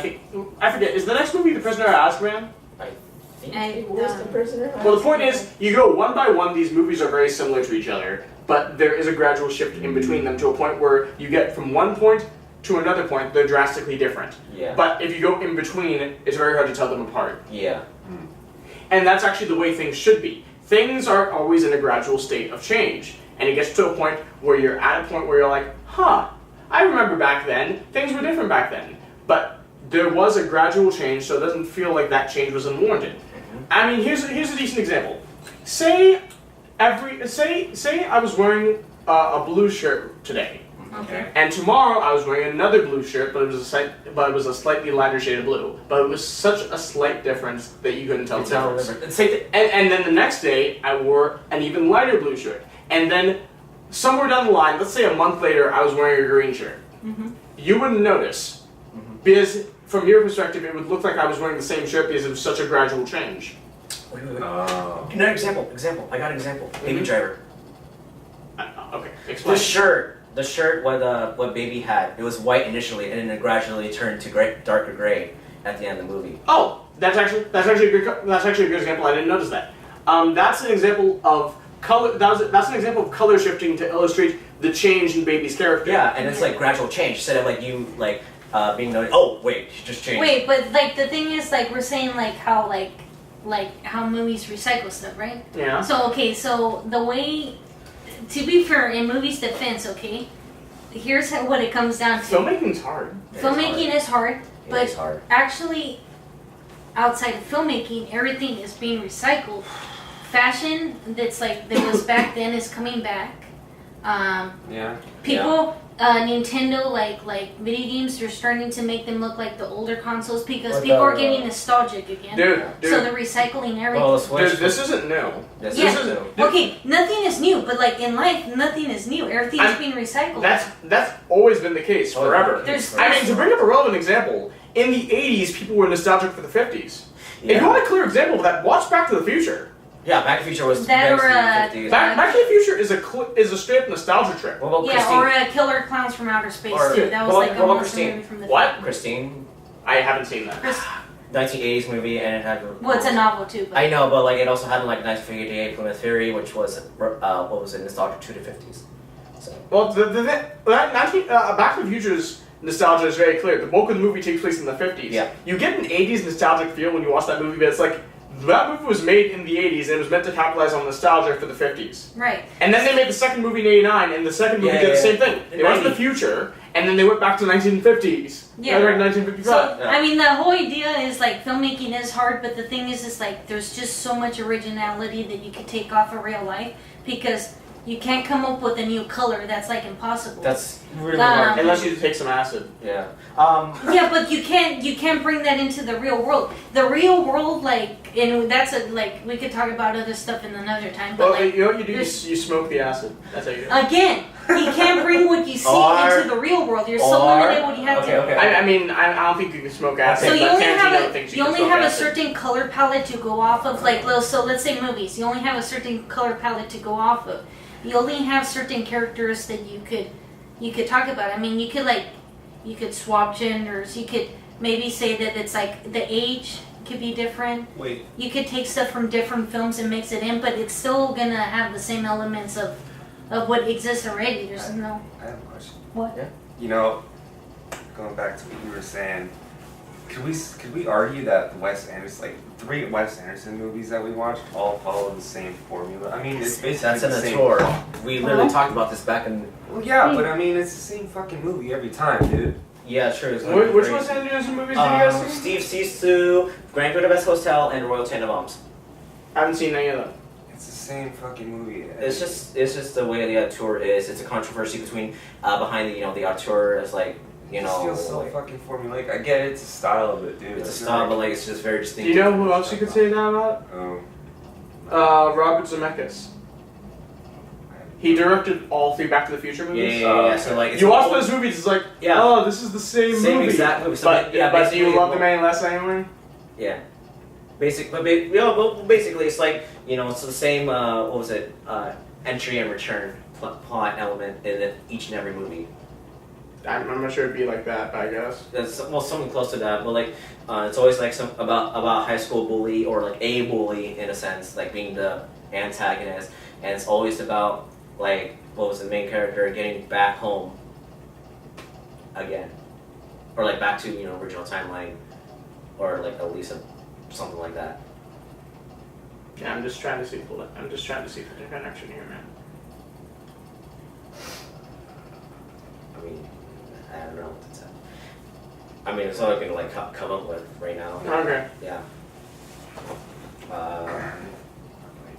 I forget, is the next movie The Prisoner of Azkaban?
I think
I-
it was the prisoner.
Well, the point is, you go one by one, these movies are very similar to each other, but there is a gradual shift in between them to a point where you get from one point to another point, they're drastically different.
Yeah.
But if you go in between, it's very hard to tell them apart.
Yeah.
And that's actually the way things should be. Things are always in a gradual state of change. And it gets to a point where you're at a point where you're like, huh, I remember back then, things were different back then. But there was a gradual change, so it doesn't feel like that change was unwarranted. I mean, here's a decent example. Say I was wearing a blue shirt today.
Okay.
And tomorrow I was wearing another blue shirt, but it was a slightly lighter shade of blue. But it was such a slight difference that you couldn't tell the difference.
It's like
And then the next day I wore an even lighter blue shirt. And then somewhere down the line, let's say a month later, I was wearing a green shirt. You wouldn't notice because from your perspective, it would look like I was wearing the same shirt because it was such a gradual change.
wait.
Oh.
Another example. I got an example. Baby Driver.
Okay, explain.
The shirt what Baby had, it was white initially, and then it gradually turned to darker gray at the end of the movie.
Oh, that's actually a good example. I didn't notice that. That's an example of color. That's an example of color shifting to illustrate the change in Baby's character.
Yeah, and it's like gradual change instead of like you like being noticed. Oh wait, she just changed.
Wait, but like the thing is, like we're saying, like how movies recycle stuff, right?
Yeah.
So okay, so the way to be fair, in movies' defense, okay, here's what it comes down to.
Filmmaking's hard.
Filmmaking is hard, but
It's hard.
actually, outside of filmmaking, everything is being recycled. Fashion that was back then is coming back.
Yeah.
People, Nintendo, like video games, they're starting to make them look like the older consoles because
Like,
people are getting nostalgic again.
Dude,
So they're recycling everything.
Well, the Switch.
dude, this isn't new.
This
Yeah.
is new.
Okay, nothing is new, but like in life, nothing is new. Everything is
I'm-
being recycled.
That's always been the case forever.
There's-
I mean, to bring up a relevant example, in the 80s, people were nostalgic for the 50s. If you want a clear example of that, watch Back to the Future.
Yeah, Back to the Future was
That or,
basically 50s.
Back to the Future is a straight up nostalgia trip.
What about
yeah,
Christine?
or Killer Clowns from Outer Space
Or-
too. That was
what
like
about
a monster
Christine?
movie from the
What?
Christine,
I haven't seen that.
1980s movie, and it had.
Well, it's a novel too, but
I know, but like it also had like 1958 Plymouth Fury, which was what was it, nostalgia to the 50s. So
Well, Back to the Future's nostalgia is very clear. The bulk of the movie takes place in the 50s.
Yeah.
You get an 80s nostalgic feel when you watch that movie, but it's like that movie was made in the 80s and it was meant to capitalize on nostalgia for the 50s.
right.
And then they made the second movie in 89, and the second movie did the same thing.
In
They went to the
90.
future, and then they went back to the 1950s.
Yeah.
Like 1955.
So
Yeah.
I mean, the whole idea is like filmmaking is hard, but the thing is like there's just so much originality that you could take off of real life because you can't come up with a new color. That's like impossible.
that's really
Um,
hard.
Unless you take some acid.
Yeah.
Yeah, but you can't bring that into the real world. The real world, like, and that's we could talk about other stuff in another time. But
Well,
like,
you know what you do?
there's-
You smoke the acid. That's how you do it.
again, you can't bring what you see
Or-
into the real world. You're so
or-
limited what you have
okay,
to.
okay.
I mean, I don't think you can smoke acid,
So you
but
only
Tarantino thinks
you
can
only
smoke
have a
acid.
certain color palette to go off of. Like, so let's say movies. You only have a certain color palette to go off of. You only have certain characters that you could talk about. I mean, you could swap genders. You could maybe say that it's like the age could be different.
Wait.
You could take stuff from different films and mix it in, but it's still gonna have the same elements of what exists already. There's no
I have a question.
what.
You know, going back to what you were saying, could we argue that Wes Anderson, like 3 Wes Anderson movies that we watched, all follow the same formula? I mean, it's basically
That's in
the
the
same.
tour. We literally talked about this back in.
Well, yeah, but I mean, it's the same fucking movie every time, dude.
Yeah, true. It's
Which Wes Anderson movies did you guys see?
Steve Sisu, Grand Budapest Hotel, and Royal Tenenbaums.
I haven't seen any of them.
It's the same fucking movie.
It's just the way the auteur is. It's a controversy between behind the auteur is like
It just feels so
like,
fucking formulaic. I get it, it's a style of it, dude.
it's a
It's
style,
not
but like it's just very
Do
distinctive.
you know who else you could say that about?
Oh.
Robert Zemeckis. He directed all 3 Back to the Future
Yeah,
movies.
yeah, yeah. So like it's
You watch
all-
those movies, it's like,
Yeah.
oh, this is the same movie.
exact movie. So
But,
yeah,
but do you
basically-
love them any less anyway?
Yeah. Basically, it's like it's the same. What was it? Entry and return plot element in each and every movie.
I'm not sure it'd be like that, but I guess.
It's something close to that, but like it's always like some about high school bully or like a bully in a sense, like being the antagonist, and it's always about like what was the main character getting back home again, or like back to original timeline, or like at least something like that.
Yeah, I'm just trying to see the connection here, man.
I mean, I don't know what to say. I mean, it's all I can like come up with right now.
Okay.
Yeah.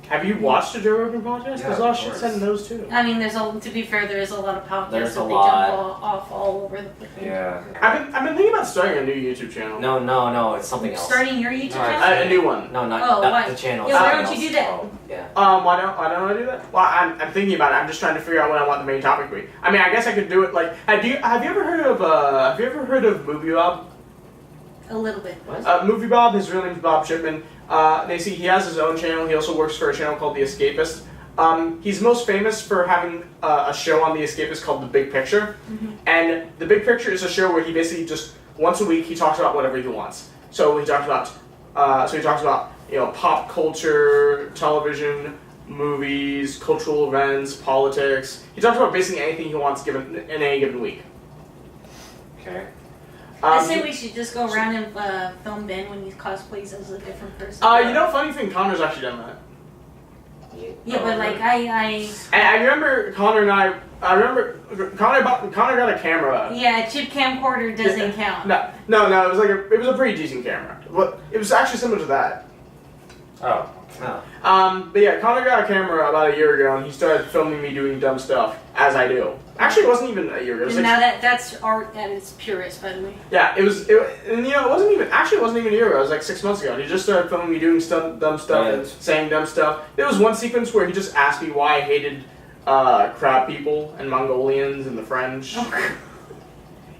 Have you watched the Joe Rogan podcast?
Yeah,
There's a lot of
of
shit
course.
said in those too.
I mean, to be fair, there is a lot of podcasts
There's
that
a
they
lot.
jump off all over the place.
Yeah.
I've been thinking about starting a new YouTube channel.
No, it's something else.
Starting your YouTube
No,
channel?
A new one.
No, not
Oh, why?
the channel.
Yeah, why
something
don't you
else.
do that?
Oh.
Yeah.
Why don't I do that? Well, I'm thinking about it. I'm just trying to figure out what I want the main topic to be. I mean, I guess I could do it like. Have you ever heard of Movie Bob?
A little bit.
Movie Bob. His real name's Bob Shipman. He has his own channel. He also works for a channel called The Escapist. He's most famous for having a show on The Escapist called The Big Picture. And The Big Picture is a show where he basically just once a week he talks about whatever he wants. So he talks about pop culture, television, movies, cultural events, politics. He talks about basically anything he wants given in any given week.
Okay.
I say we should just go around and film Ben when he cosplays as a different person.
Funny thing, Connor's actually done that.
Yeah, but like I
And I remember Connor and I remember Connor got a camera.
yeah, chip camcorder doesn't count.
No, it was a pretty decent camera. But it was actually similar to that.
Oh.
Oh.
But yeah, Connor got a camera about a year ago, and he started filming me doing dumb stuff, as I do. Actually, it wasn't even a year ago. It was
And
like,
now that's art at its purest, by the way.
yeah, and it wasn't even a year ago. It was like 6 months ago. And he just started filming me doing dumb stuff and saying dumb stuff. There was one sequence where he just asked me why I hated crab people and Mongolians and the French.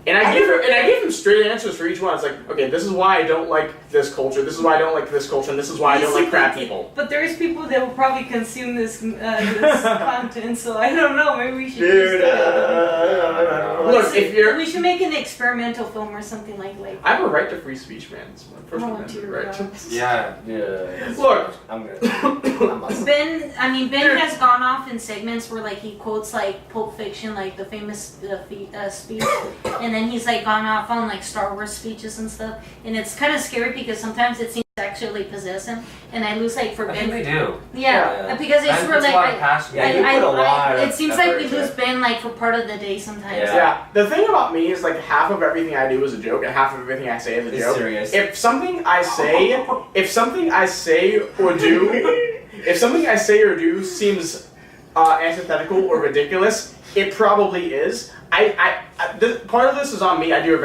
And I gave him straight answers for each one. It's like, okay, this is why I don't like this culture. This is why I don't like this culture, and this is why I don't like crab people.
But there's people that will probably consume this content, so I don't know. Maybe we should.
Dude, look, if you're,
We should make an experimental film or something like.
I have a right to free speech, man. It's my First
Oh,
Amendment
dear
right.
God.
Yeah.
Yeah.
Look,
I'm good.
Ben has gone off in segments where like he quotes like Pulp Fiction, like the famous speech, and then he's like gone off on like Star Wars speeches and stuff, and it's kind of scary because sometimes it seems to actually possess him, and I lose like for
I think
Ben.
they do.
Yeah, because it's
Ben
for
puts
like
a lot of passion.
Yeah, you put a lot of
it seems like we
effort
lose
into
Ben like for part of the day sometimes.
Yeah.
yeah, the thing about me is like half of everything I do is a joke, and half of everything I say is a
It's
joke.
serious.
If something I say or do seems antithetical or ridiculous, it probably is. Part of this is on me. I do a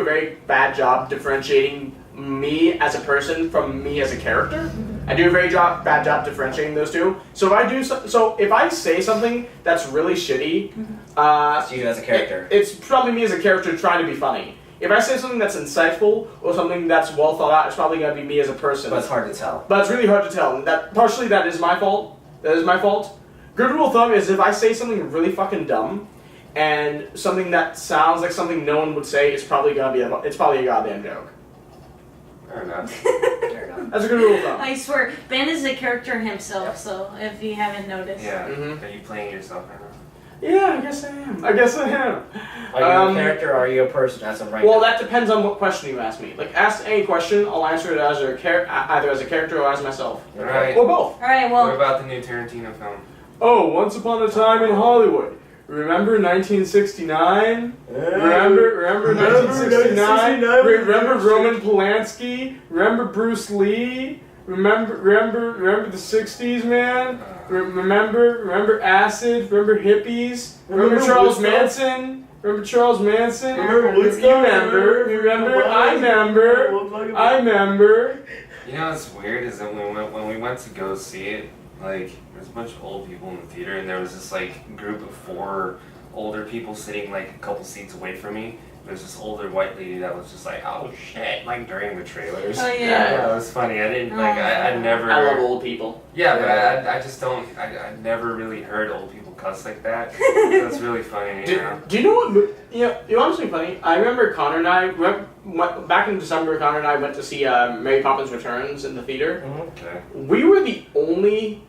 very bad job differentiating me as a person from me as a character. I do a very bad job differentiating those two. So if I say something that's really shitty,
It's you as a character.
it's probably me as a character trying to be funny. If I say something that's insightful or something that's well thought out, it's probably gonna be me as a person.
But it's hard to tell.
But it's really hard to tell. And that is my fault. That is my fault. Good rule of thumb is if I say something really fucking dumb and something that sounds like something no one would say, it's probably a goddamn joke.
Fair enough.
That's a good rule of thumb.
I swear, Ben is a character himself. So if you haven't noticed,
Yeah.
Mhm.
Are you playing yourself right now?
Yeah, I guess I am. Are you
a character or are you a person as of right
Well,
now?
that depends on what question you ask me. Like, ask any question, I'll answer it as either as a character or as myself.
Alright.
Or both.
all right.
What
Well,
about the new Tarantino film?
Oh, Once Upon a Time in Hollywood. Remember 1969? Remember 1969? Remember Roman Polanski? Remember Bruce Lee? Remember the 60s, man? Remember acid? Remember hippies? Remember Charles Manson? Remember Charles Manson? Remember? I remember.
You know what's weird is that when we went to go see it, like there's a bunch of old people in the theater, and there was this like group of 4 older people sitting like a couple seats away from me. There's this older white lady that was just like, "Oh shit!" like during the trailers.
Oh, yeah.
Yeah, it was funny. I didn't like. I never.
I love old people.
Yeah, but I just don't. I never really heard old people cuss like that. That's really funny. You know?
Do you know what? You know what's really funny? I remember Connor and I back in December. Connor and I went to see Mary Poppins Returns in the theater.
Okay.
We were the only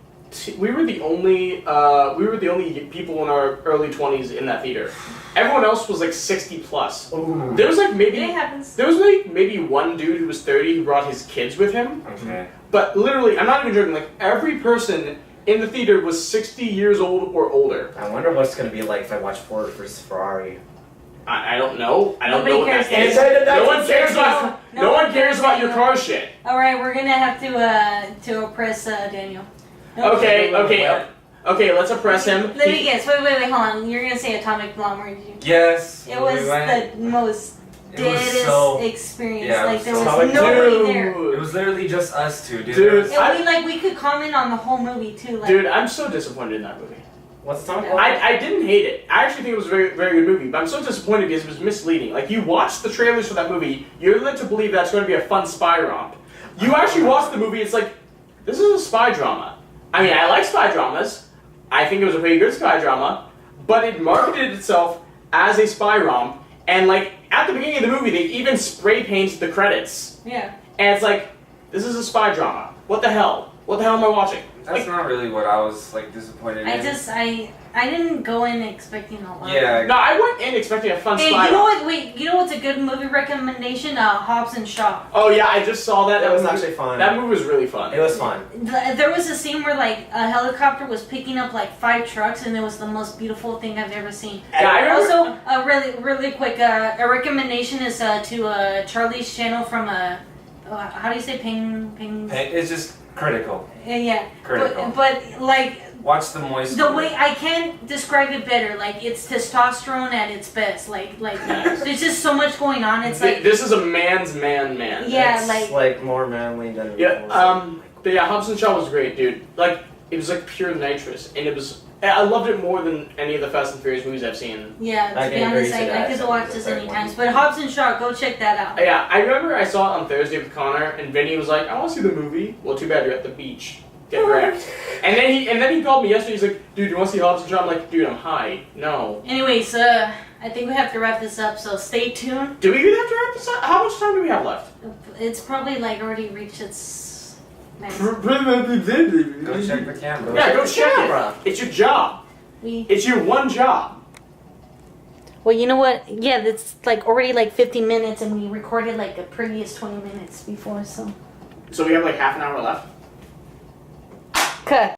people in our early 20s in that theater. Everyone else was like 60 plus.
Ooh.
There was like maybe
It happens.
maybe one dude who was 30 who brought his kids with him.
Okay.
But literally, I'm not even joking. Like every person in the theater was 60 years old or older.
I wonder what it's gonna be like if I watch Ford vs Ferrari.
I don't know. I don't
Nobody
know what
cares.
that is.
It's
No one cares about.
No
No
one
one cares about your car shit.
all right. We're gonna have to oppress Daniel.
Okay. Let's oppress him.
Let me guess. Wait. Hold on. You're gonna say atomic bomb, weren't you?
Yes.
It was the most
It was
deadest
so.
experience.
Yeah, it
like
was
there
so-
was
Atomic
nobody there.
It was literally just us two, dude.
Dude.
There was-
And we could comment on the whole movie too. Like,
Dude, I'm so disappointed in that movie.
What's the topic?
I didn't hate it. I actually think it was a very, very good movie, but I'm so disappointed because it was misleading. Like, you watch the trailers for that movie, you're led to believe that's going to be a fun spy romp. You actually watch the movie, it's like, this is a spy drama. I mean, I like spy dramas. I think it was a pretty good spy drama, but it marketed itself as a spy romp, and like, at the beginning of the movie, they even spray painted the credits.
yeah.
And it's like, this is a spy drama. What the hell? what the hell am I watching?
That's not really what I was like disappointed in.
I didn't go in expecting a lot.
Yeah.
No, I went in expecting a fun
Hey,
spy.
you know what? Wait, you know what's a good movie recommendation? Hobbs and Shaw.
Oh yeah, I just saw that.
That was
movie-
actually fun.
That movie was really fun.
It was fun.
There was a scene where like a helicopter was picking up like 5 trucks, and it was the most beautiful thing I've ever seen.
Yeah, I remember.
Also, really quick, a recommendation is to Charlie's channel from how do you say ping?
It's just critical.
Yeah.
Critical.
But like
Watch the moist.
the way I can't describe it better, like it's testosterone at its best. Like there's just so much going on. It's like
This is a man's man.
yeah,
It's like more manly than.
Yeah. But yeah, Hobbs and Shaw was great, dude. Like it was like pure nitrous, and it was. I loved it more than any of the Fast and Furious movies I've seen.
yeah.
I
To be
can agree
honest,
to
I
that.
could watch this any times. But Hobbs and Shaw, go check that out.
Yeah, I remember I saw it on Thursday with Connor, and Vinny was like, "I want to see the movie." Well, too bad you're at the beach. Get wrecked. And then he called me yesterday. He's like, "Dude, you want to see Hobbs and Shaw?" I'm like, "Dude, I'm high. No."
Anyways, I think we have to wrap this up. So stay tuned.
Do we even have to wrap this up? How much time do we have left?
It's probably like already reached its max.
Go check the camera.
Yeah, go
the
check
camera.
it. It's your job. It's your one job.
Well, you know what? Yeah, it's like already like 50 minutes, and we recorded like a previous 20 minutes before. So
So we have like half an hour left.
cut.